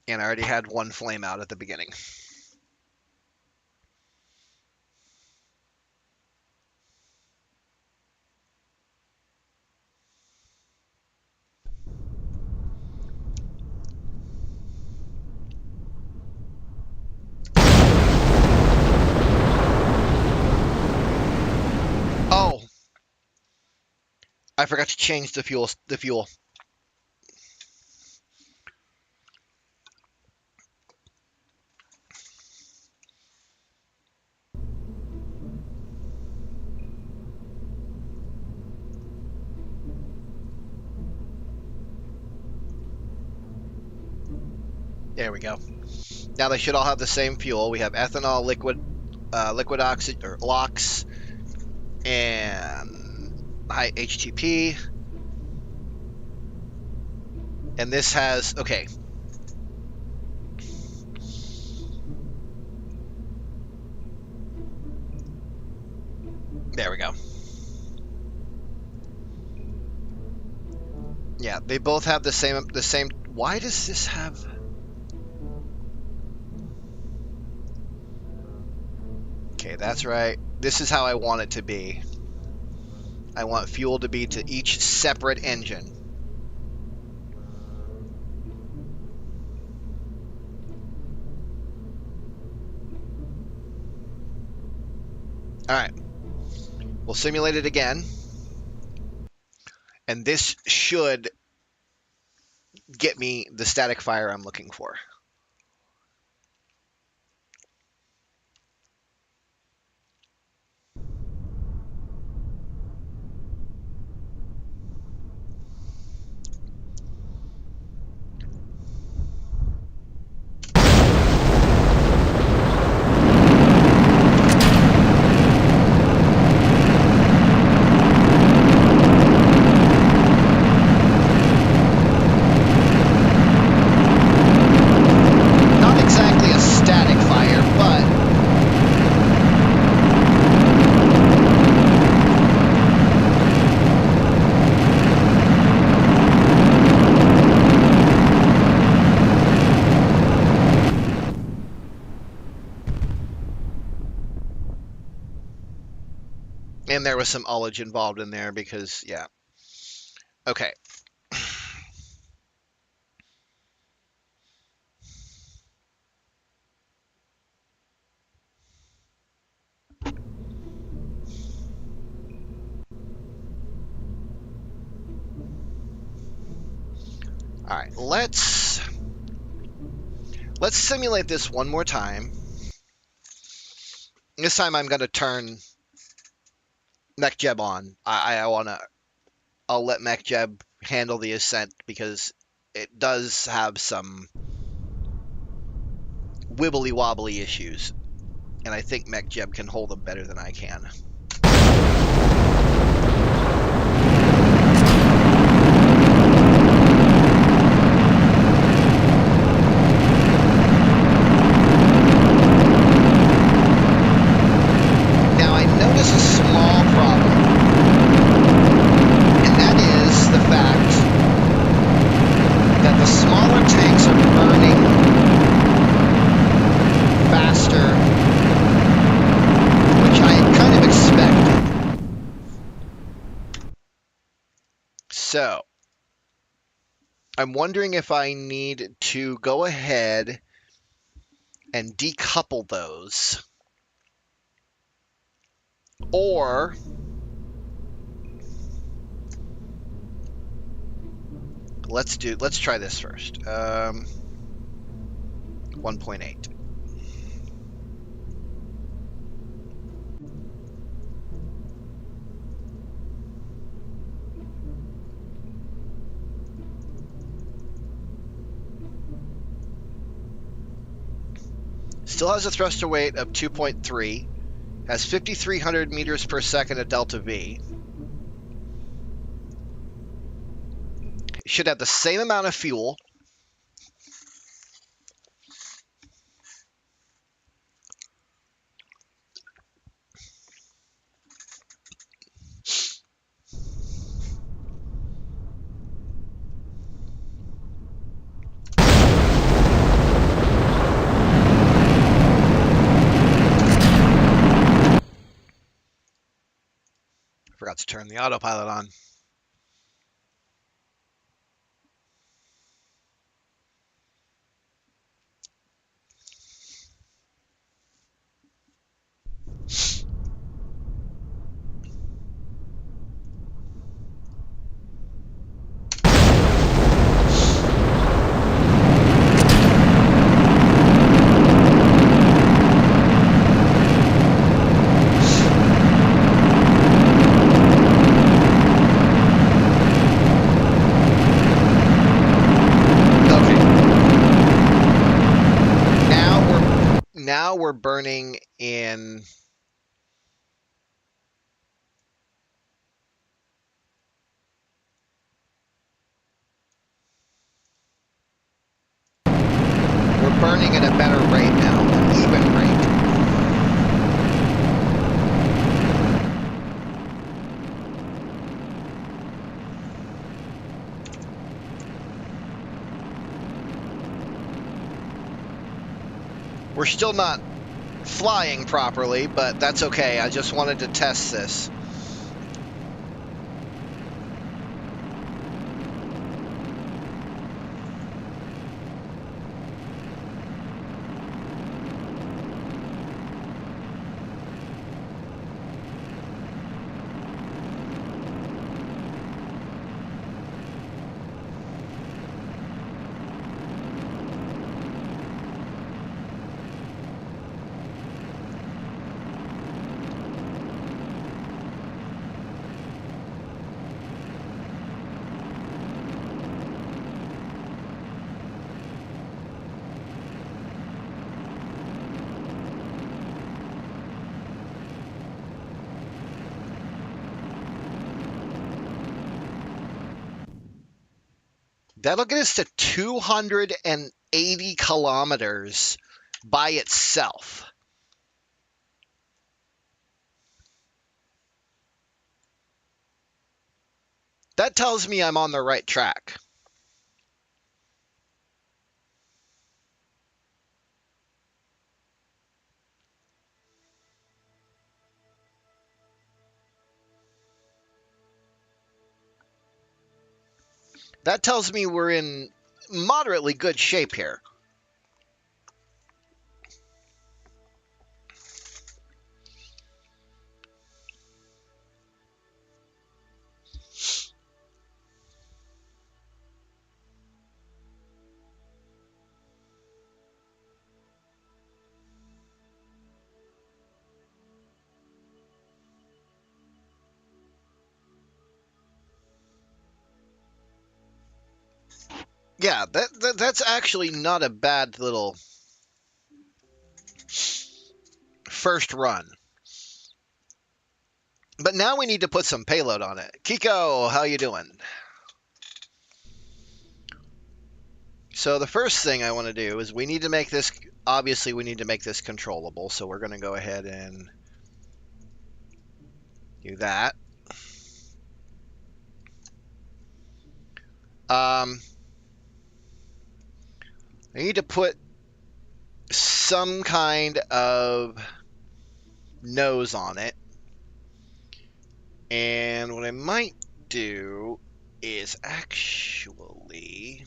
And I already had one flame out at the beginning. Oh, I forgot to change the fuel. There we go. Now they should all have the same fuel. We have ethanol, liquid oxygen or LOX, and high HTP. And this has, okay. There we go. Yeah, they both have the same. Why does this have? Okay, that's right. This is how I want it to be. I want fuel to be to each separate engine. All right. We'll simulate it again. And this should get me the static fire I'm looking for. And there was some ullage involved in there because, yeah. Okay. All right, let's simulate this one more time. This time I'm going to turn MechJeb on. I'll let MechJeb handle the ascent because it does have some wibbly wobbly issues. And I think MechJeb can hold them better than I can. Now I notice a small problem. And that is the fact that the smaller tanks are burning faster, which I had kind of expected. So, I'm wondering if I need to go ahead and decouple those, or let's try this first. 1.8. Still has a thruster weight of 2.3, has 5,300 meters per second of delta V. Should have the same amount of fuel. Let's turn the autopilot on. Now we're burning in. We're burning at a better rate now, an even rate. We're still not flying properly, but that's okay. I just wanted to test this. That'll get us to 280 kilometers by itself. That tells me I'm on the right track. That tells me we're in moderately good shape here. Yeah, that's actually not a bad little first run. But now we need to put some payload on it. Kiko, how you doing? So the first thing I want to do is we need to make this, obviously we need to make this controllable. So we're going to go ahead and do that. I need to put some kind of nose on it. And what I might do is actually...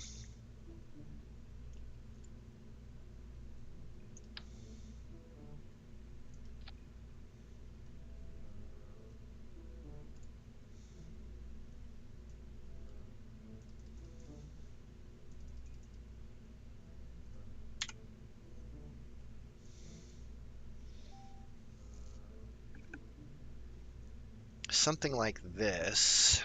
something like this.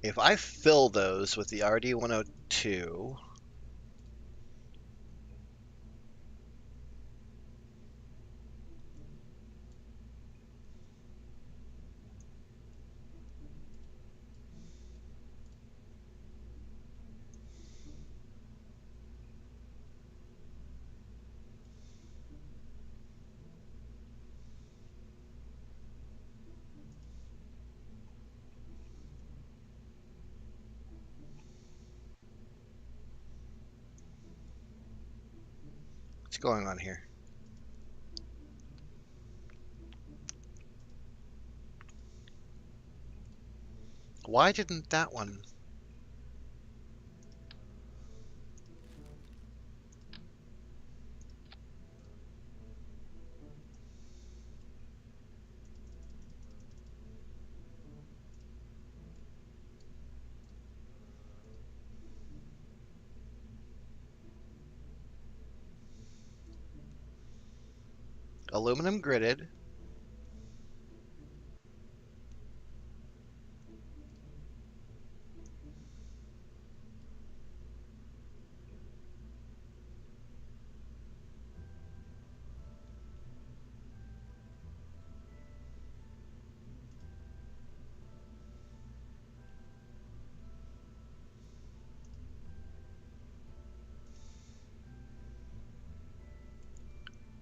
If I fill those with the RD102, going on here? Why didn't that one? Aluminum gridded.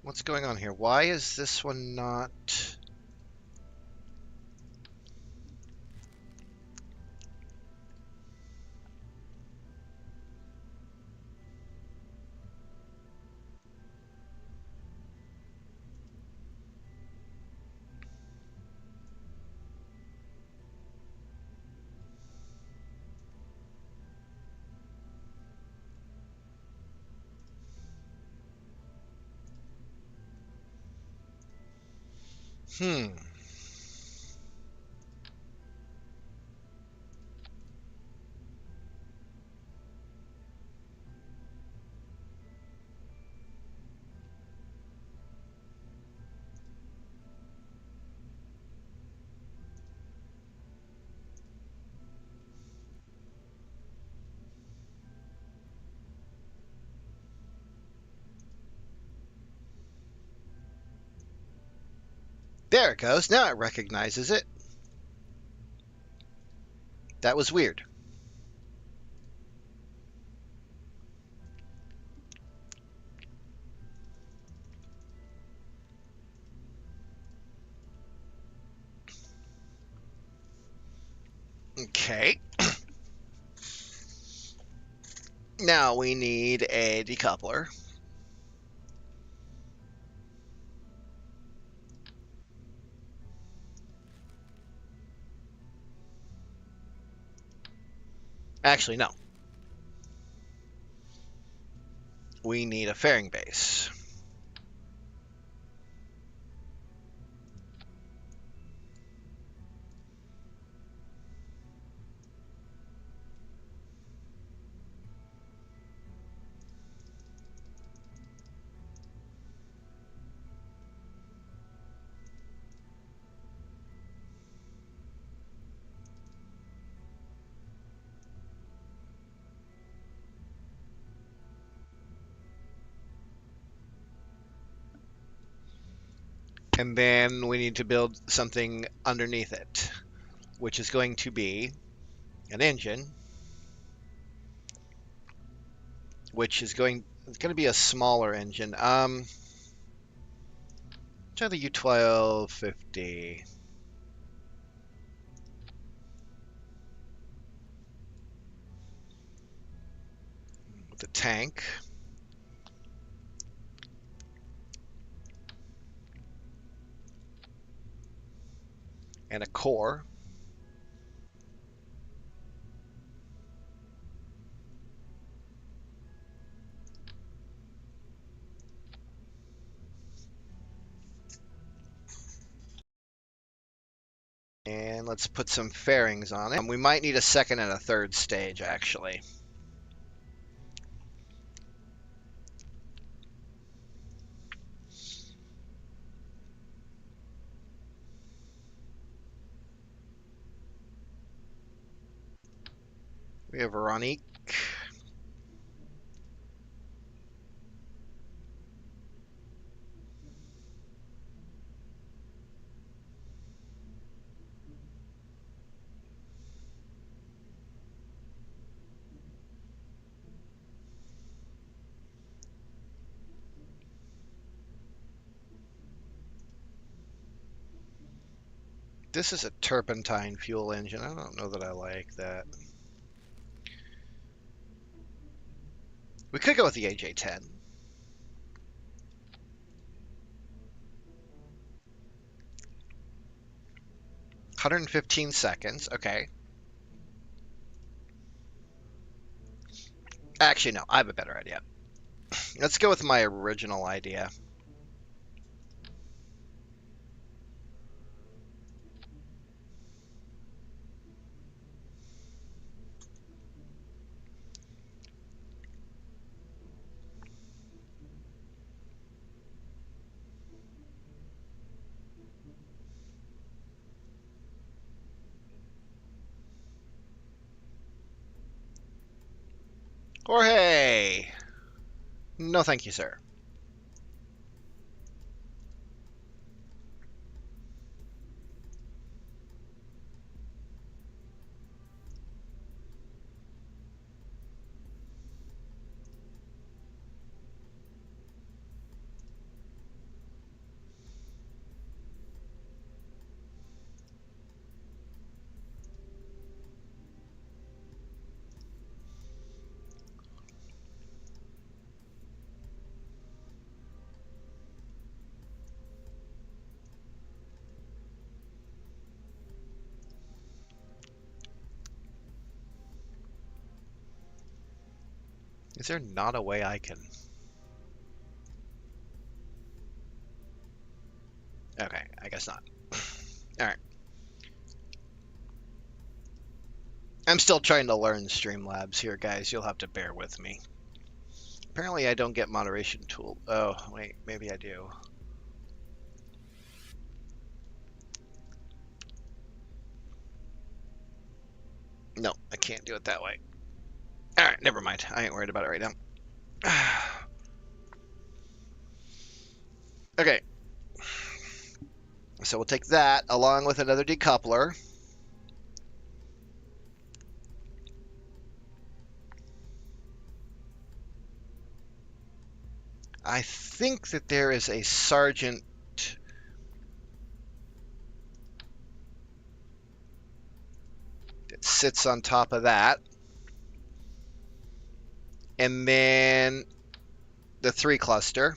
What's going on here? Why is this one not... Hmm. There it goes. Now it recognizes it. That was weird. Okay. Now we need a decoupler. Actually, no. We need a fairing base. And then we need to build something underneath it, which is going to be an engine, which is going to be a smaller engine. Try the U1250 with the tank. And a core. And let's put some fairings on it. We might need a second and a third stage, actually. We have Veronique. This is a turpentine fuel engine. I don't know that I like that. We could go with the AJ-10. 115 seconds. Okay. Actually, no. I have a better idea. Let's go with my original idea. Jorge! No, thank you, sir. Is there not a way I can... Okay, I guess not. Alright. I'm still trying to learn Streamlabs here, guys. You'll have to bear with me. Apparently I don't get moderation tool. Oh, wait, maybe I do. No, I can't do it that way. Alright, never mind. I ain't worried about it right now. Okay. So we'll take that along with another decoupler. I think that there is a sergeant that sits on top of that. And then the 3 cluster.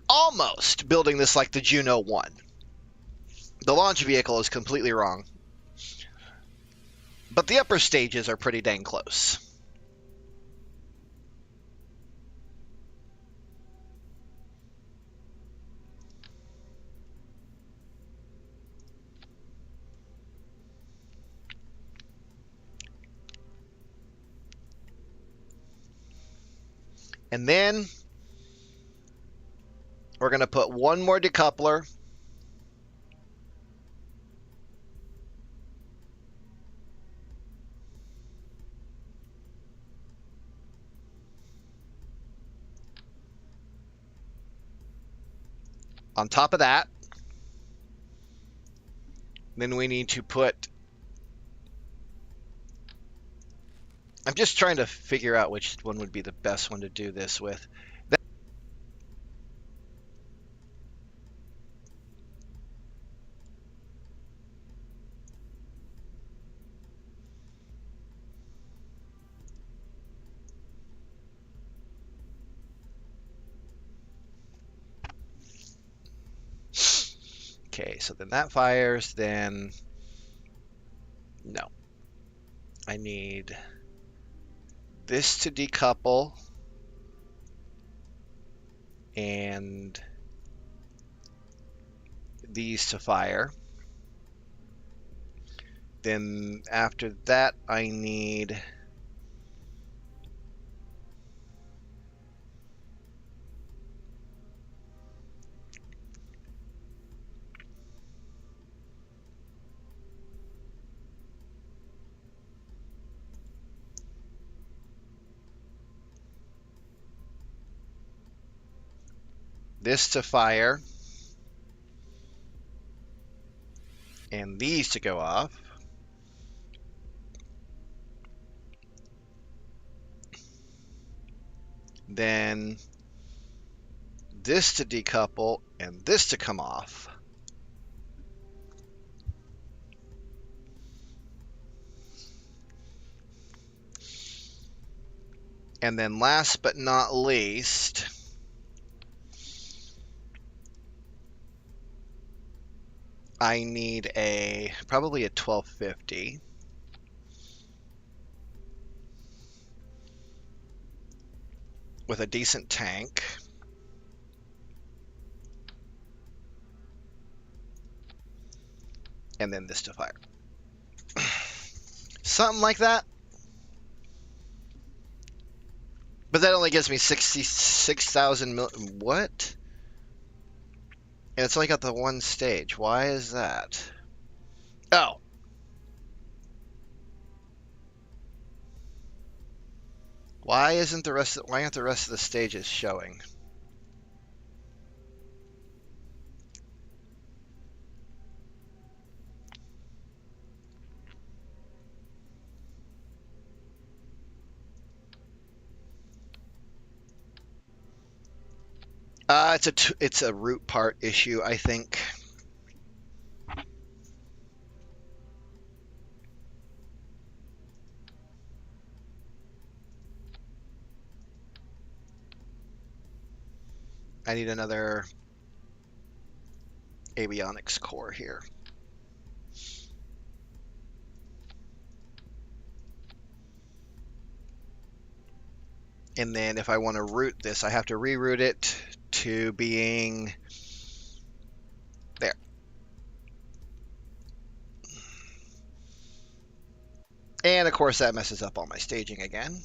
Almost building this like the Juno 1. The launch vehicle is completely wrong. But the upper stages are pretty dang close. And then we're going to put one more decoupler. On top of that. Then we need to put... I'm just trying to figure out which one would be the best one to do this with. Okay, so then that fires, then... No. I need this to decouple and these to fire. Then after that, I need this to fire and these to go off. Then this to decouple, and this to come off. And then last but not least, I need probably a 1250. With a decent tank. And then this to fire. Something like that. But that only gives me 66,000 mil. What? And it's only got the one stage. Why is that? Oh. Why aren't the rest of the stages showing? It's a root part issue, I think. I need another avionics core here. And then if I want to route this, I have to reroute it to being there. And of course that messes up all my staging again.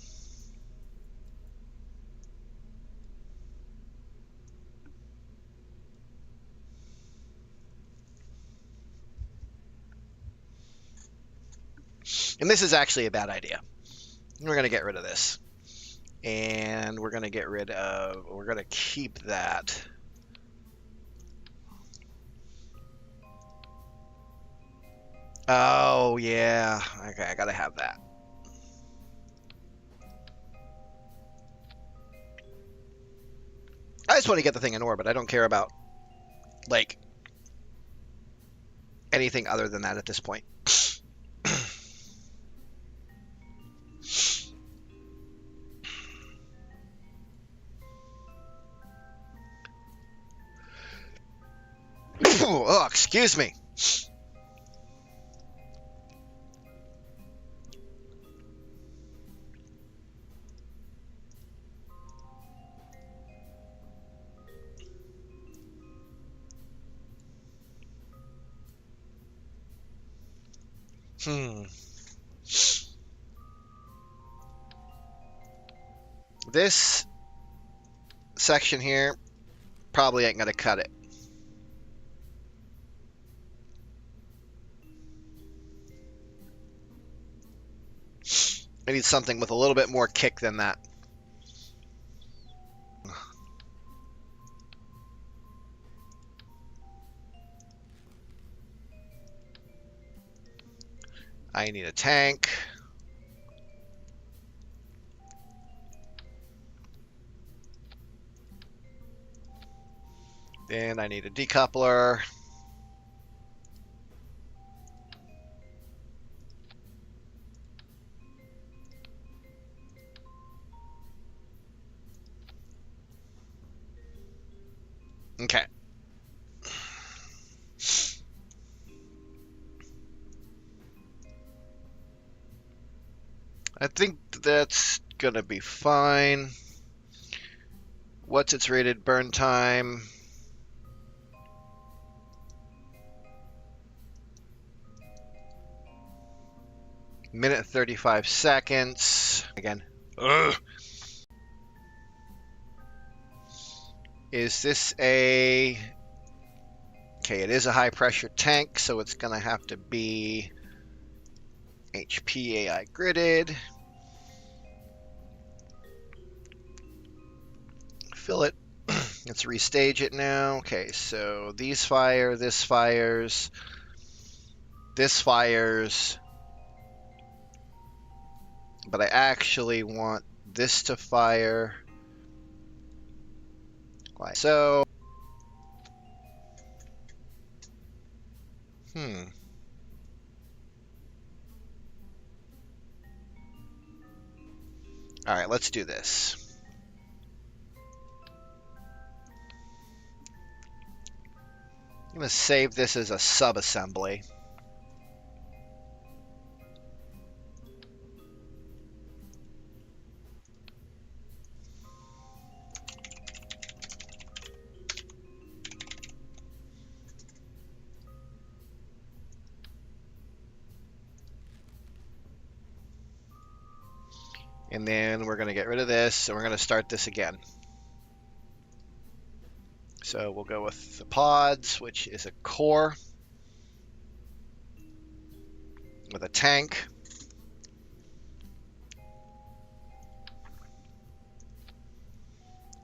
And this is actually a bad idea. We're going to get rid of this. And we're going to keep that. Oh, yeah. Okay, I got to have that. I just want to get the thing in orbit. I don't care about, like, anything other than that at this point. Oh, excuse me. This section here probably ain't gonna cut it. I need something with a little bit more kick than that. I need a tank. Then I need a decoupler. Okay. I think that's gonna be fine. What's its rated burn time? Minute 35 seconds. Again. Ugh. Is this a... Okay, it is a high pressure tank, so it's gonna have to be HP AI gridded. Fill it. Let's restage it now. Okay, so these fire, this fires, this fires. But I actually want this to fire. Like so. All right, let's do this. I'm going to save this as a sub-assembly. And then we're going to get rid of this, and we're going to start this again. So we'll go with the pods, which is a core with a tank.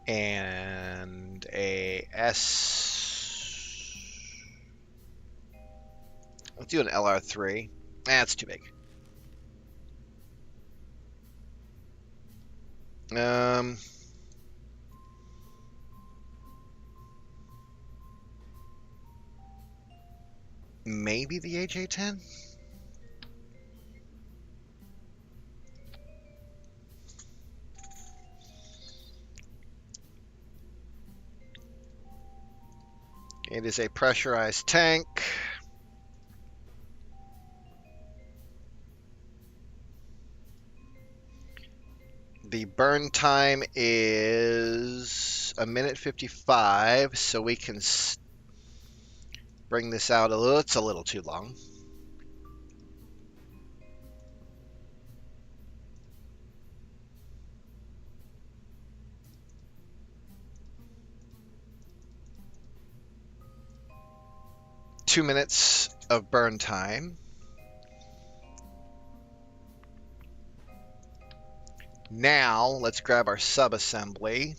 And a S. Let's do an LR3. That's too big. Maybe the HA10? It is a pressurized tank. The burn time is 1:55, so we can bring this out a little. It's a little too long. Two minutes of burn time. Now let's grab our sub-assembly.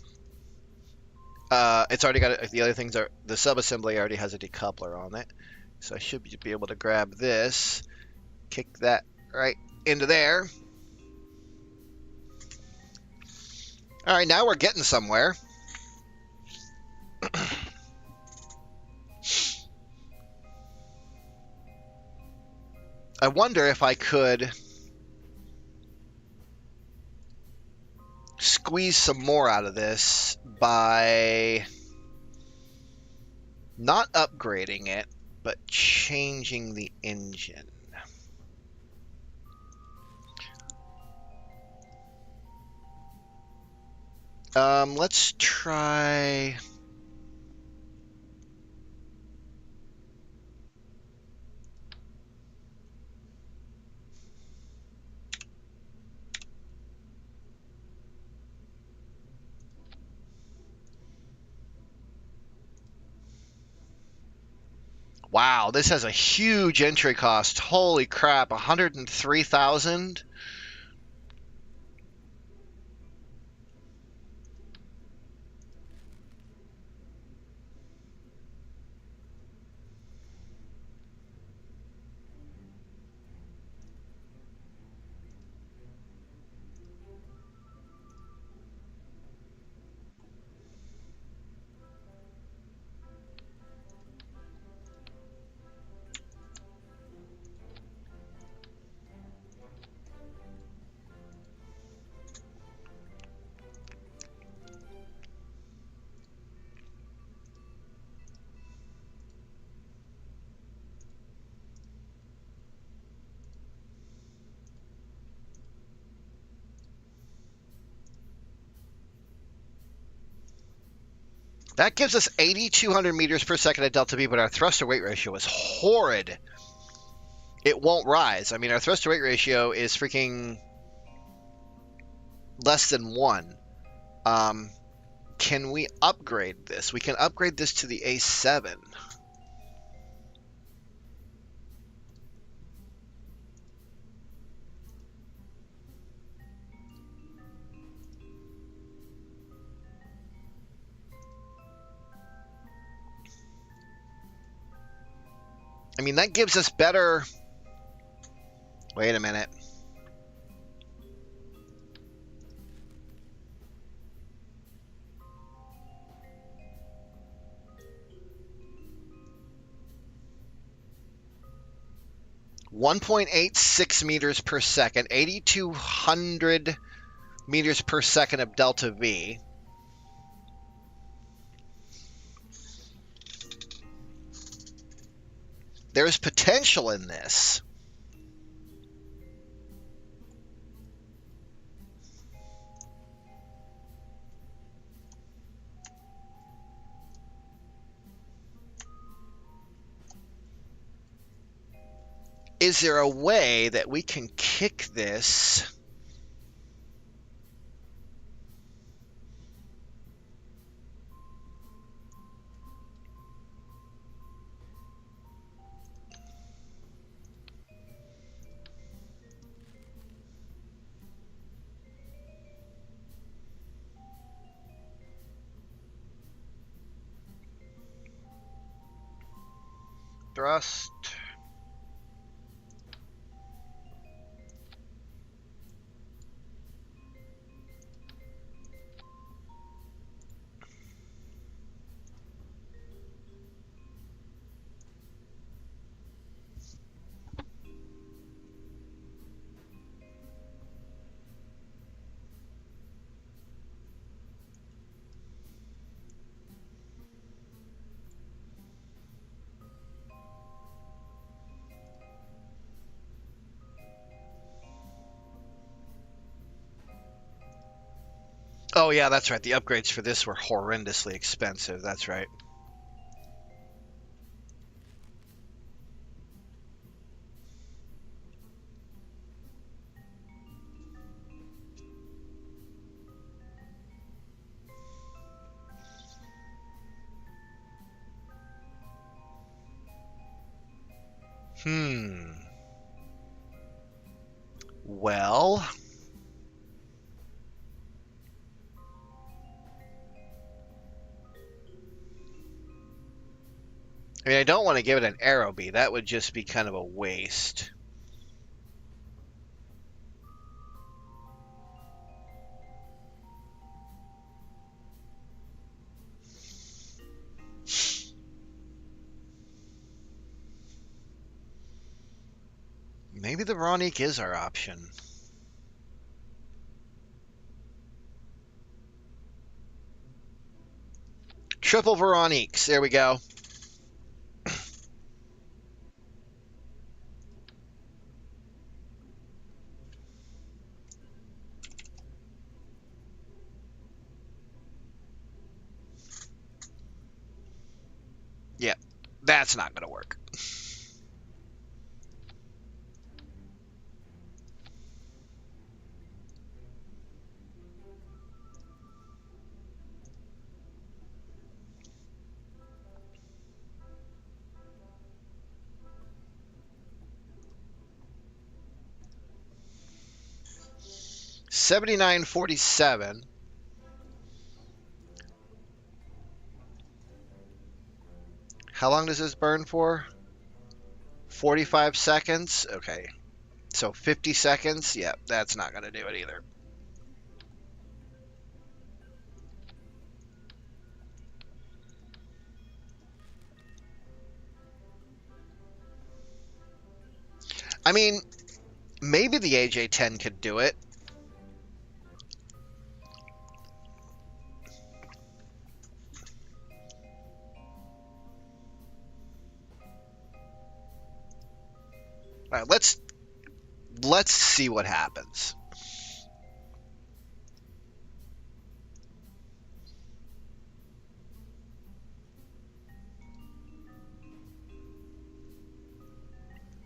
It's already got the other things are the sub-assembly already has a decoupler on it, so I should be able to grab this, kick that right into there. All right, now we're getting somewhere. I wonder if I could squeeze some more out of this by not upgrading it, but changing the engine. Let's try... Wow, this has a huge entry cost. Holy crap, 103,000. That gives us 8,200 meters per second at delta V, but our thrust to weight ratio is horrid. It won't rise. I mean, our thrust to weight ratio is freaking less than 1. Can we upgrade this? We can upgrade this to the A7. I mean, that gives us better... Wait a minute. 1.86 meters per second, 8,200 meters per second of delta V. There's potential in this. Is there a way that we can kick this? Thrust. Oh, yeah, that's right. The upgrades for this were horrendously expensive. That's right. Well, I mean, I don't want to give it an arrow bee. That would just be kind of a waste. Maybe the Veronique is our option. Triple Veroniques. There we go. Yeah, that's not going to work. $79.47. How long does this burn for? 45 seconds? Okay. So 50 seconds? Yep, that's not going to do it either. I mean, maybe the AJ-10 could do it. All right, let's see what happens.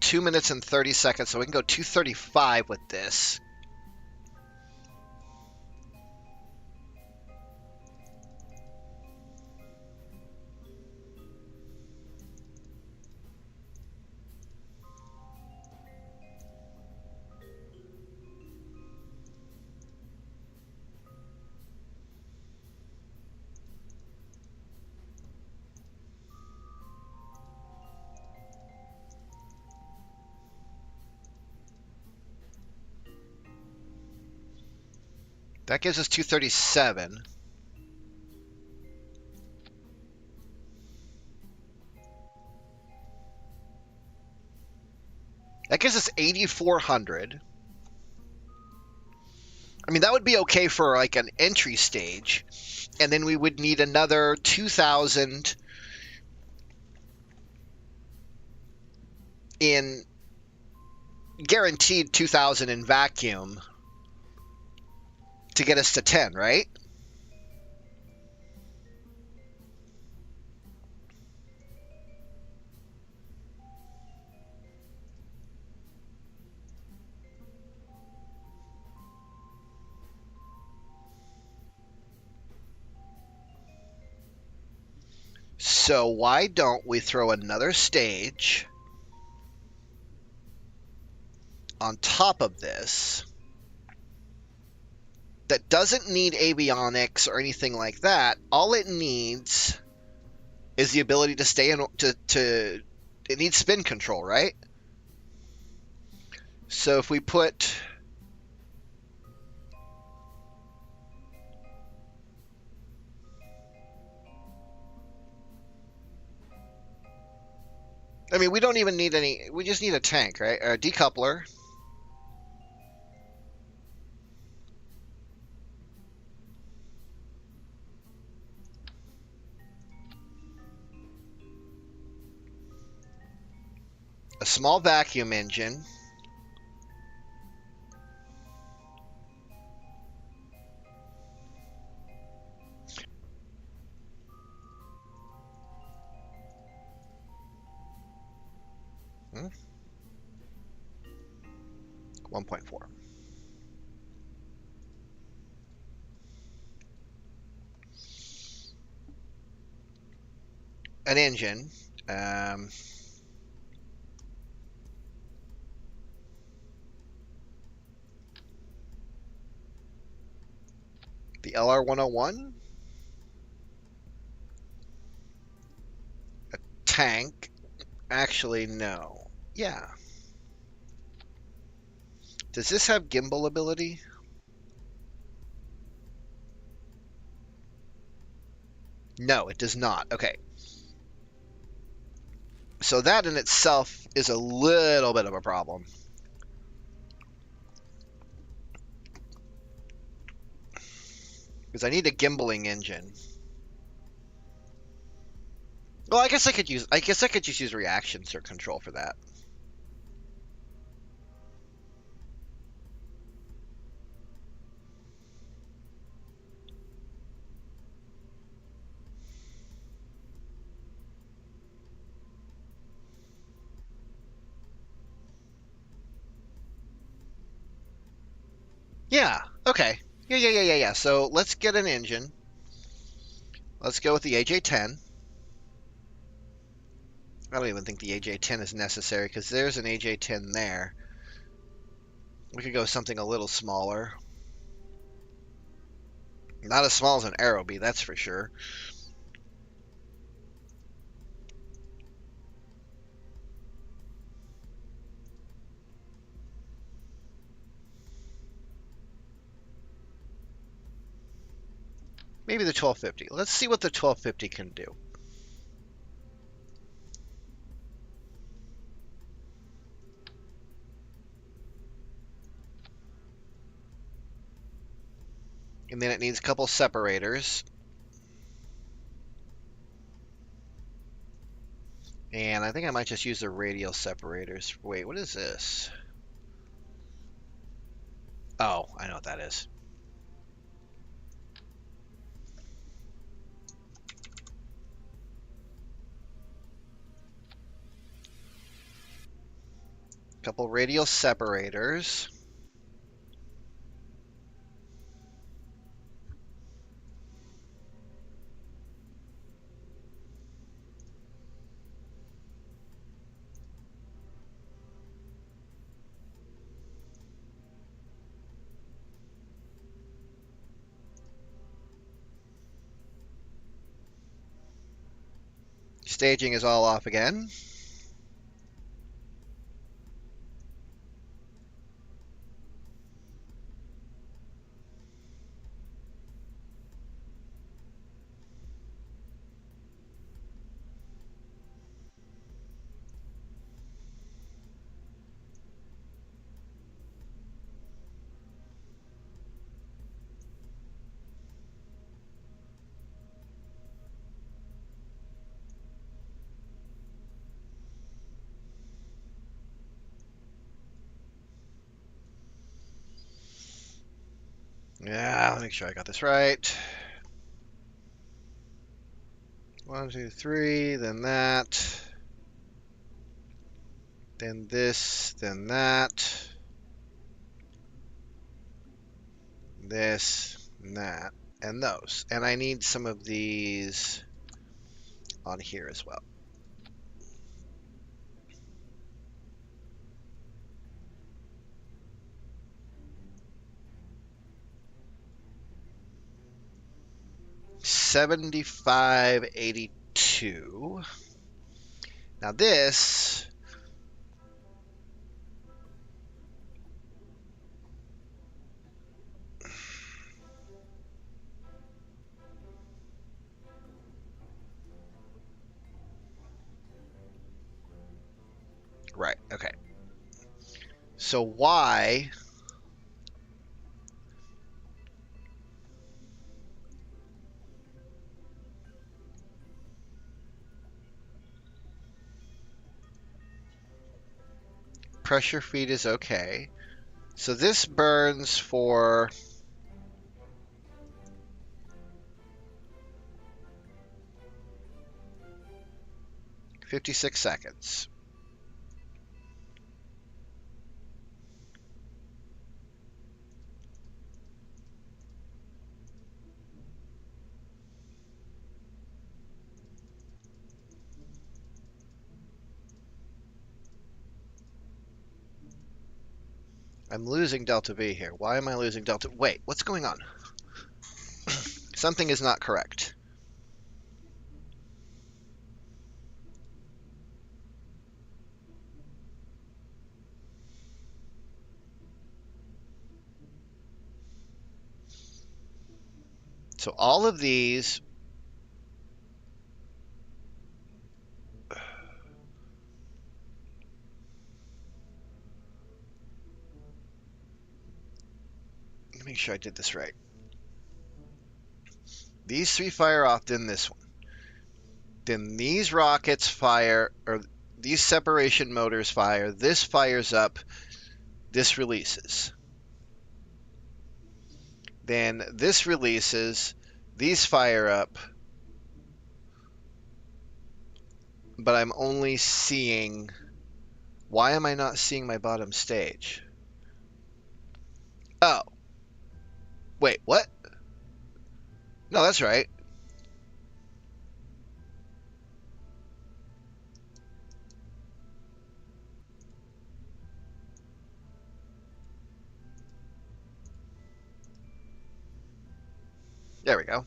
Two minutes and 30 seconds, so we can go 2:35 with this. That gives us 237. That gives us 8,400. I mean, that would be okay for like an entry stage. And then we would need another 2,000 in guaranteed 2,000 in vacuum to get us to 10, right? So why don't we throw another stage on top of this that doesn't need avionics or anything like that? All it needs is the ability to stay in it needs spin control, right? So if we put I mean, we don't even need any, we just need a tank, right? A decoupler. A small vacuum engine. Hmm? 1.4. An engine. The LR101. A tank. Actually, no. Yeah. Does this have gimbal ability? No, it does not. Okay. So that in itself is a little bit of a problem. Because I need a gimbaling engine. Well, I guess I could just use reaction circuit control for that. Yeah, okay. Yeah. So let's get an engine. Let's go with the AJ10. I don't even think the AJ10 is necessary because there's an AJ10 there. We could go something a little smaller. Not as small as an Aerobee, that's for sure. Maybe the 1250. Let's see what the 1250 can do. And then it needs a couple separators. And I think I might just use the radial separators. Wait, what is this? Oh, I know what that is. Couple radial separators. Staging is all off again. Yeah, let me make sure I got this right. 1, 2, 3, then that. Then this, then that. This, and that. And those. And I need some of these on here as well. $75.82. Now this right, okay. So why pressure feed is okay. So this burns for 56 seconds. I'm losing delta V here. Why am I losing delta? Wait, what's going on? Something is not correct. So all of these, let me make sure I did this right. These three fire off, then this one. Then these rockets fire, or these separation motors fire. This fires up, this releases. Then this releases, these fire up, but I'm only seeing, why am I not seeing my bottom stage? Oh, wait, what? No, that's right. There we go.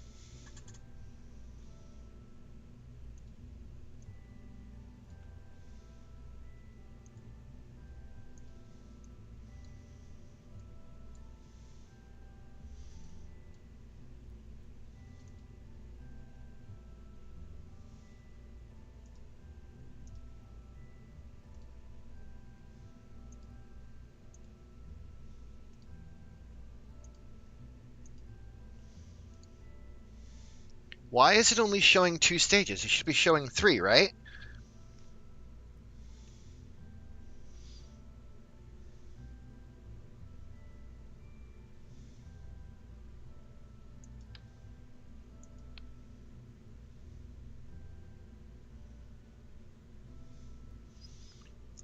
Why is it only showing 2 stages? It should be showing 3, right?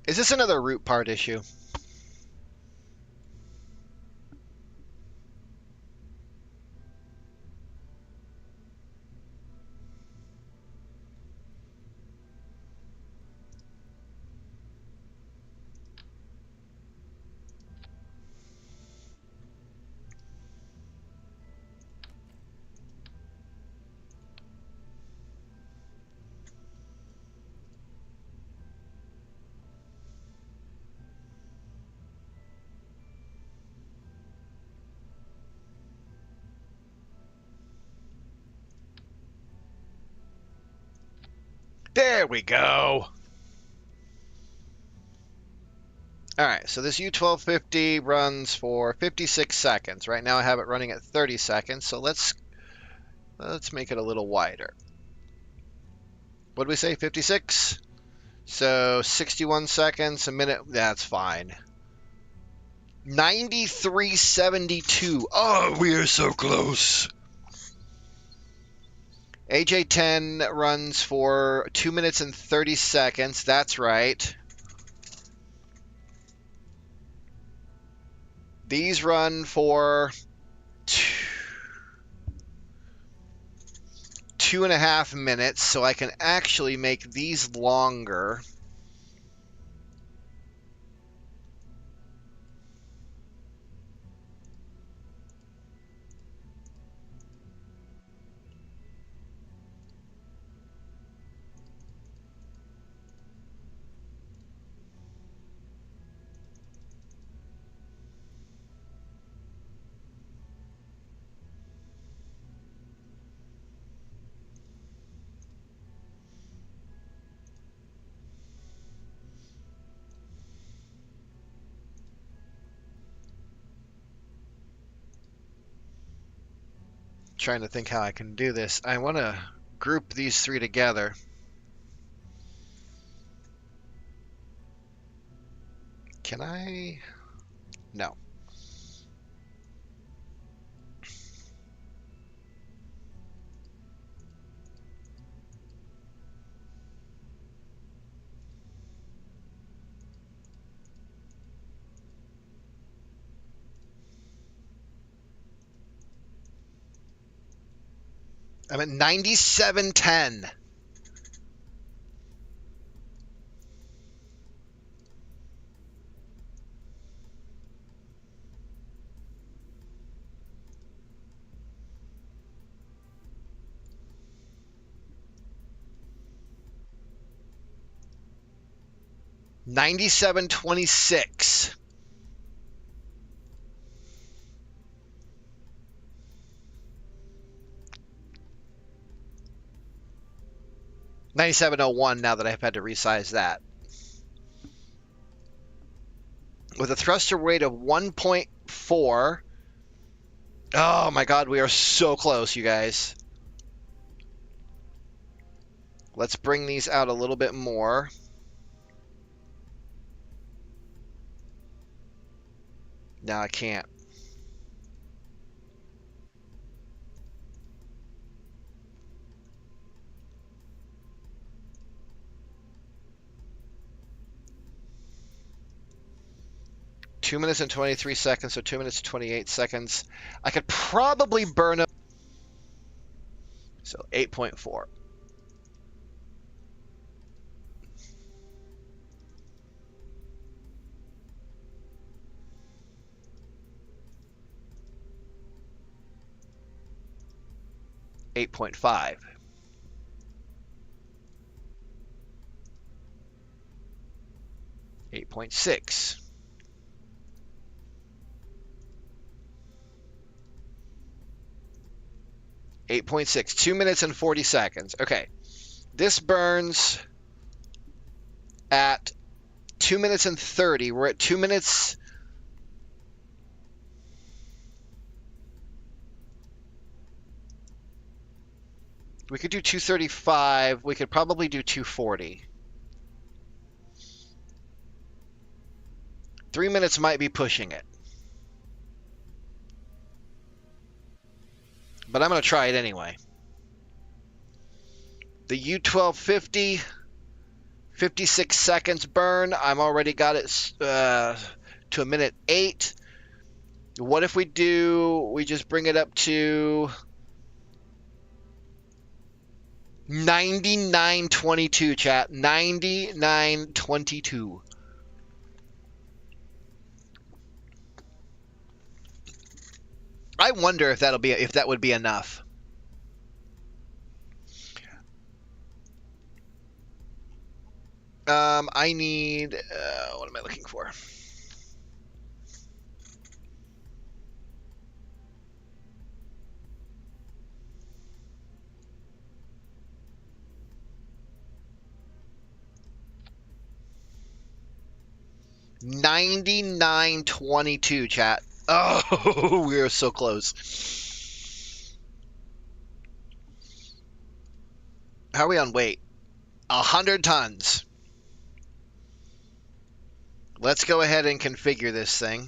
Is this another root part issue? There we go. All right, so this U1250 runs for 56 seconds. Right now I have it running at 30 seconds, so let's make it a little wider. What did we say, 56? So 61 seconds, a minute, that's fine. 93.72. Oh, we are so close. AJ10 runs for 2 minutes and 30 seconds. That's right. These run for 2.5 minutes, so I can actually make these longer. Trying to think how I can do this. I want to group these three together. Can I? No. I'm at 97.10. $97.26. $97.01 now that I've had to resize that. With a thruster weight of 1.4. Oh my god, we are so close, you guys. Let's bring these out a little bit more. No, I can't. Two minutes and 23 seconds, so 2 minutes and 28 seconds. I could probably burn up. So 8.4. $8.5. $8.6. $8.6. 2 minutes and 40 seconds. Okay. This burns at 2 minutes and 30. We're at 2 minutes. We could do 235. We could probably do 240. 3 minutes might be pushing it. But I'm going to try it anyway. The U1250, 56 seconds burn. I'm already got it to a minute 8. What if we just bring it up to 99.22, chat. 99.22. I wonder if that would be enough. I need what am I looking for? $99.22, chat. Oh, we are so close. How are we on weight? 100 tons. Let's go ahead and configure this thing.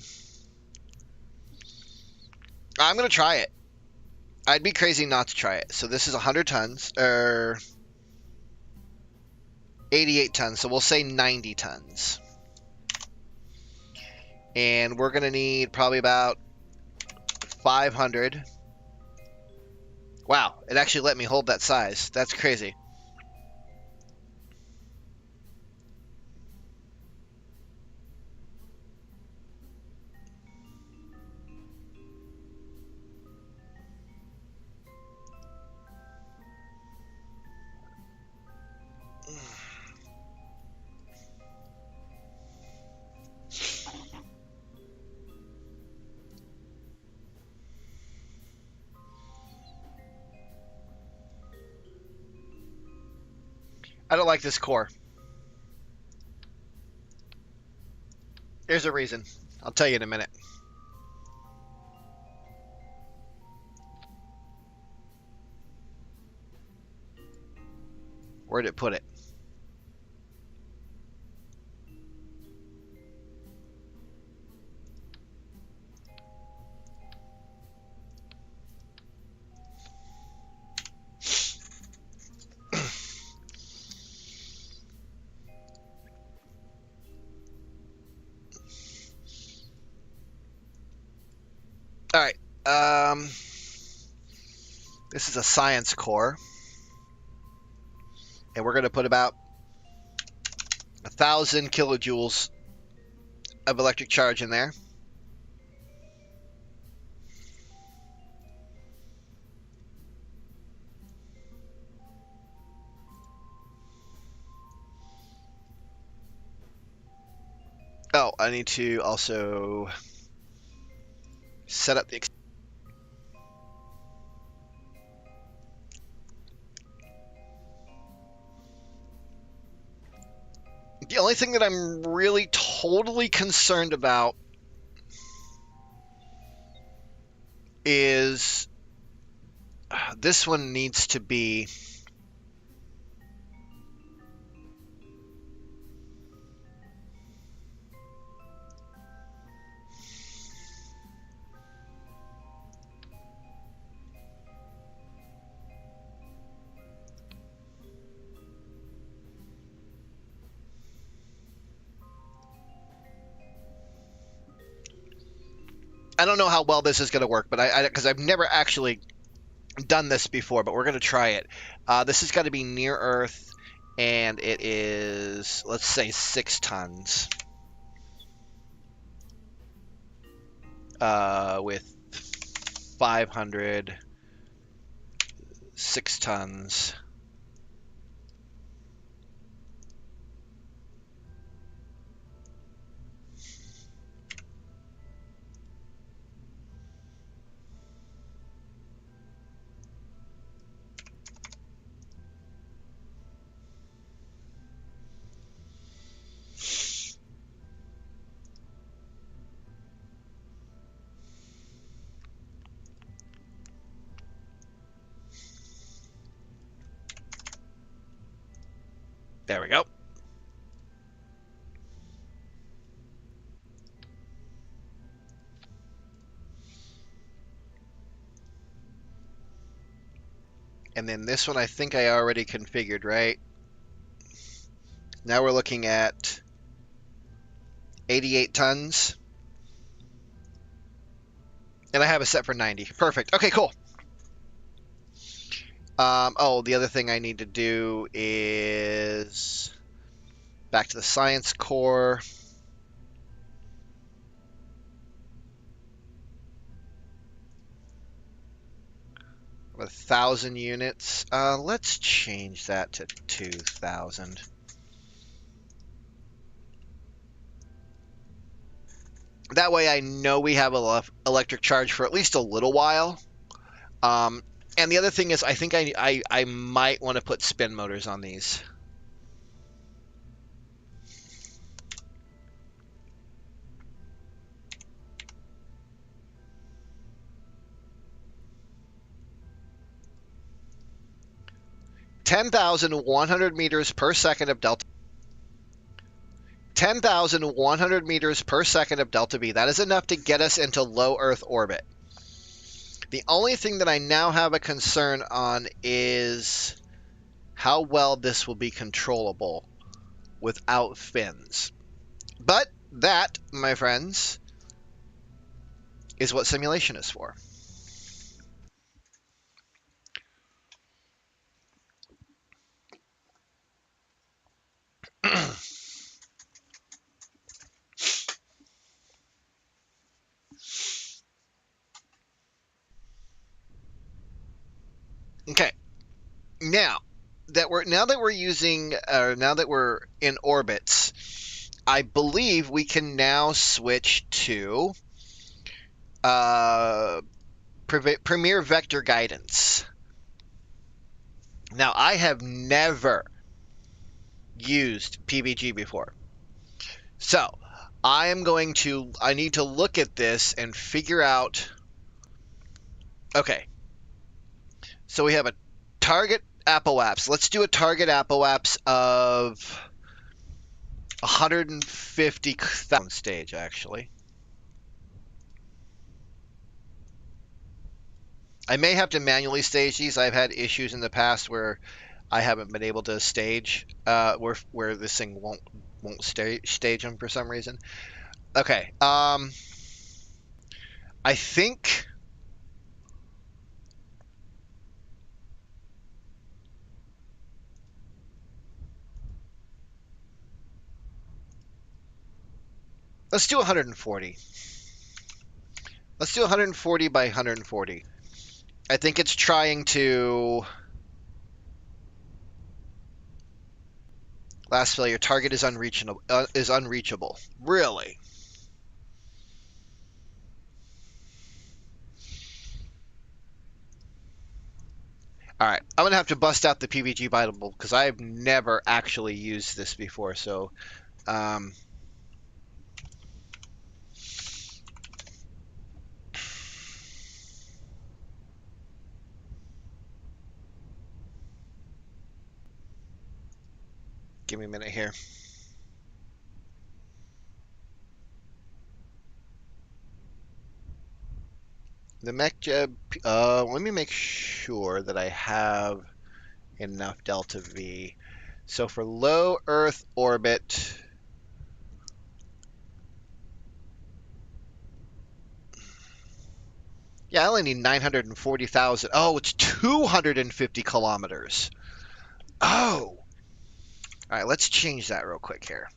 I'm going to try it. I'd be crazy not to try it. So this is 100 tons, or 88 tons. So we'll say 90 tons. And we're going to need probably about 500. Wow, it actually let me hold that size. That's crazy. I don't like this core. There's a reason. I'll tell you in a minute. Where'd it put it? All right. This is a science core. And we're going to put about 1,000 kilojoules of electric charge in there. Oh, I need to also set up the... The only thing that I'm really totally concerned about is this one needs to be... I don't know how well this is going to work, but because I've never actually done this before, but we're going to try it. This has got to be near Earth, and it is, let's say, 6 tons. With 500, 6 tons. There we go. And then this one I think I already configured, right? Now we're looking at 88 tons. And I have it set for 90. Perfect. Okay, cool. Oh, the other thing I need to do is back to the science core. With 1,000 units. Let's change that to 2,000. That way I know we have electric charge for at least a little while. And the other thing is I think I might want to put spin motors on these. (10,100 meters per second of delta). 10,100 meters per second of delta V. That is enough to get us into low Earth orbit. The only thing that I now have a concern on is how well this will be controllable without fins. But that, my friends, is what simulation is for. Okay, now that we're using, now that we're in orbits, I believe we can now switch to Premier Vector Guidance. Now, I have never used PVG before, so I need to look at this and figure out. Okay, so we have a target apoapse. Let's do a target apoapse of 150,000 stage, actually. I may have to manually stage these. I've had issues in the past where I haven't been able to stage, where this thing won't stage them for some reason. Okay, I think let's do 140. Let's do 140 by 140. I think it's trying to. Last failure. Target is unreachable. Really? All right. I'm gonna have to bust out the PVG Bible because I've never actually used this before. So, give me a minute here. The mech jeb. Let me make sure that I have enough delta V. So for low Earth orbit, yeah, I only need 940,000. Oh, it's 250 kilometers. Oh. All right, let's change that real quick here.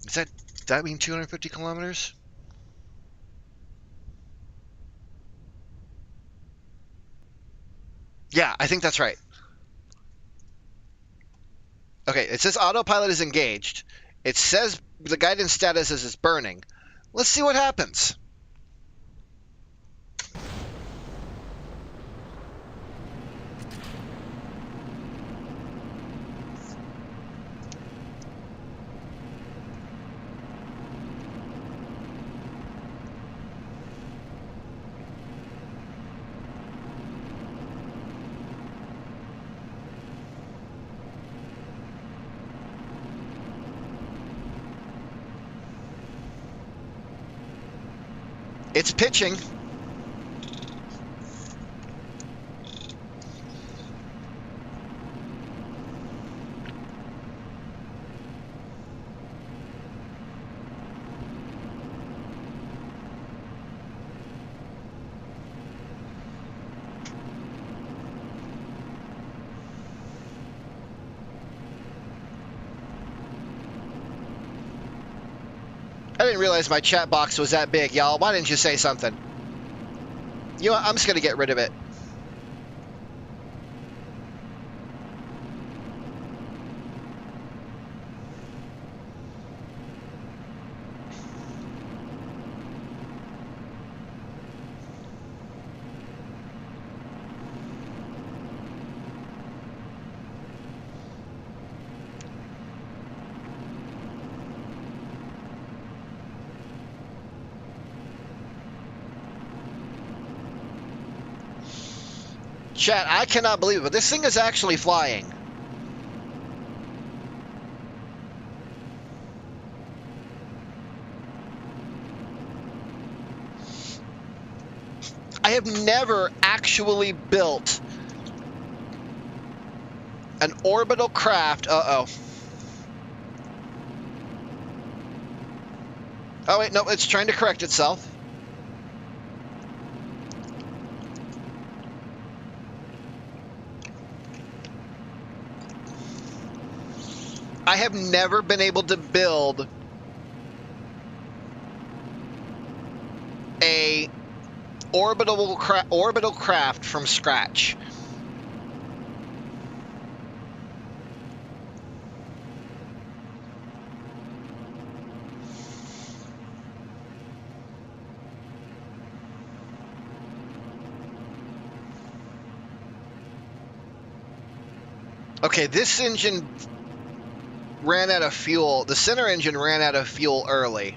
Does that mean 250 kilometers? Yeah, I think that's right. Okay, it says autopilot is engaged. It says the guidance status is burning. Let's see what happens. It's pitching. I didn't realize my chat box was that big, y'all. Why didn't you say something? You know what? I'm just going to get rid of it. Chat, I cannot believe it, but this thing is actually flying. I have never actually built an orbital craft. Uh-oh. Oh, wait, no, it's trying to correct itself. I have never been able to build a orbital craft from scratch. Okay, this engine ran out of fuel. The center engine ran out of fuel early.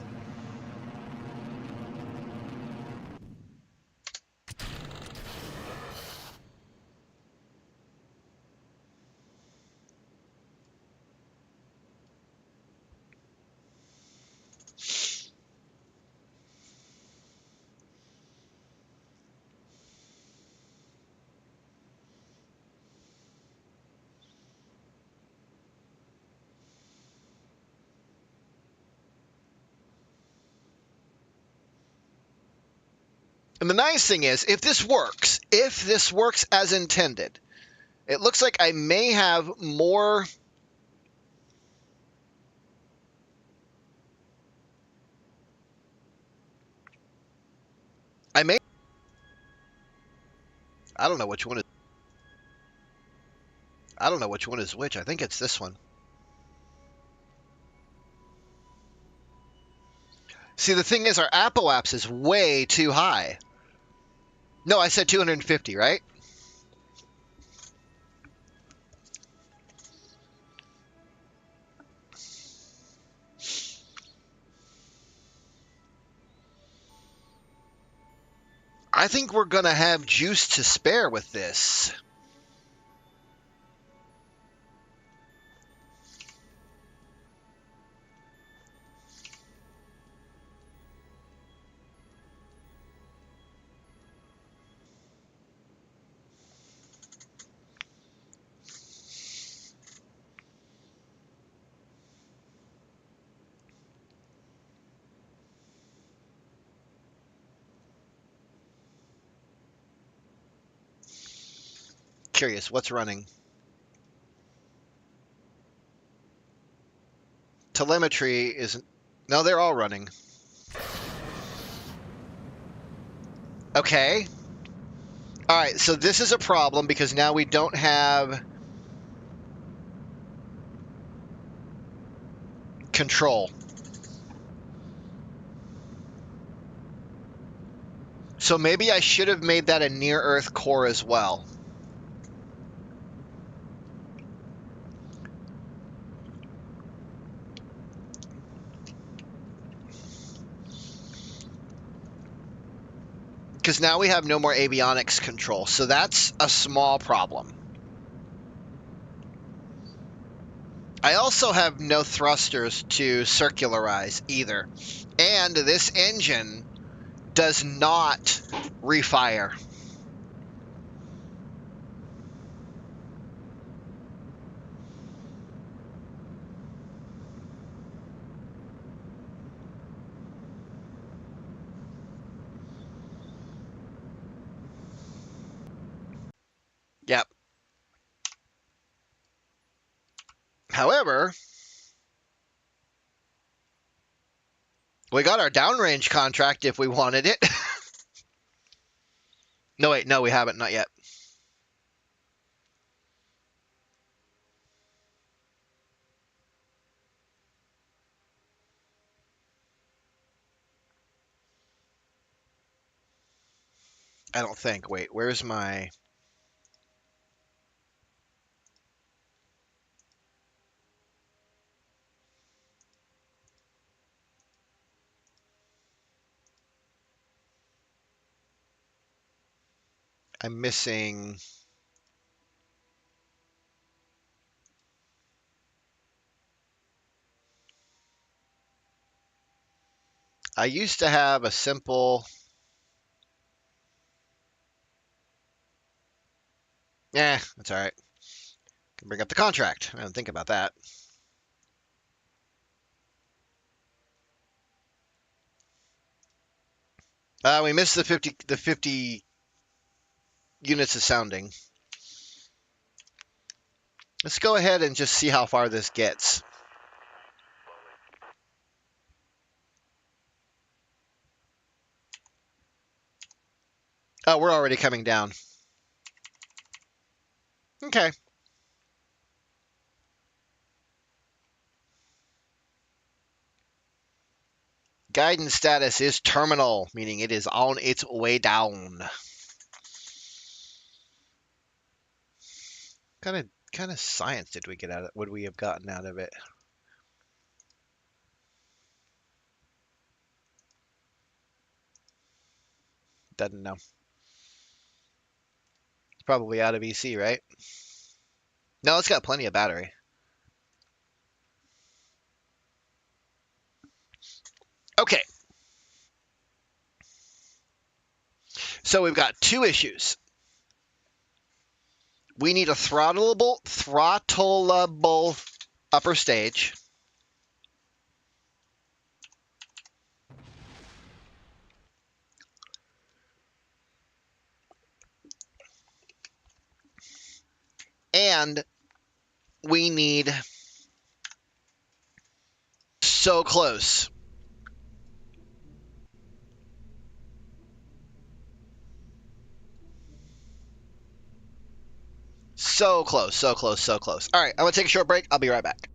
And the nice thing is, if this works as intended, it looks like I may have more. I may. I don't know which one is. I don't know which one is which. I think it's this one. See, the thing is, our apoapse is way too high. No, I said 250, right? I think we're going to have juice to spare with this. Curious, what's running? Telemetry isn't. No, they're all running. Okay. All right, so this is a problem because now we don't have control. So maybe I should have made that a near-Earth core as well. Because now we have no more avionics control, so that's a small problem. I also have no thrusters to circularize either. And this engine does not refire. Yep. However, we got our downrange contract if we wanted it. No, wait, no, we haven't, not yet. I don't think. Wait, where's my... I'm missing... I used to have a simple... that's all right. Can bring up the contract. I didn't think about that. We missed the 50 units of sounding. Let's go ahead and just see how far this gets. Oh, we're already coming down. Okay. Guidance status is terminal, meaning it is on its way down. Kind of science did we get out of it? Would we have gotten out of it? Doesn't know. It's probably out of EC, right? No, it's got plenty of battery. Okay. So we've got two issues. We need a throttleable upper stage. And we need so close. So close, so close, so close. All right, I'm going to take a short break. I'll be right back.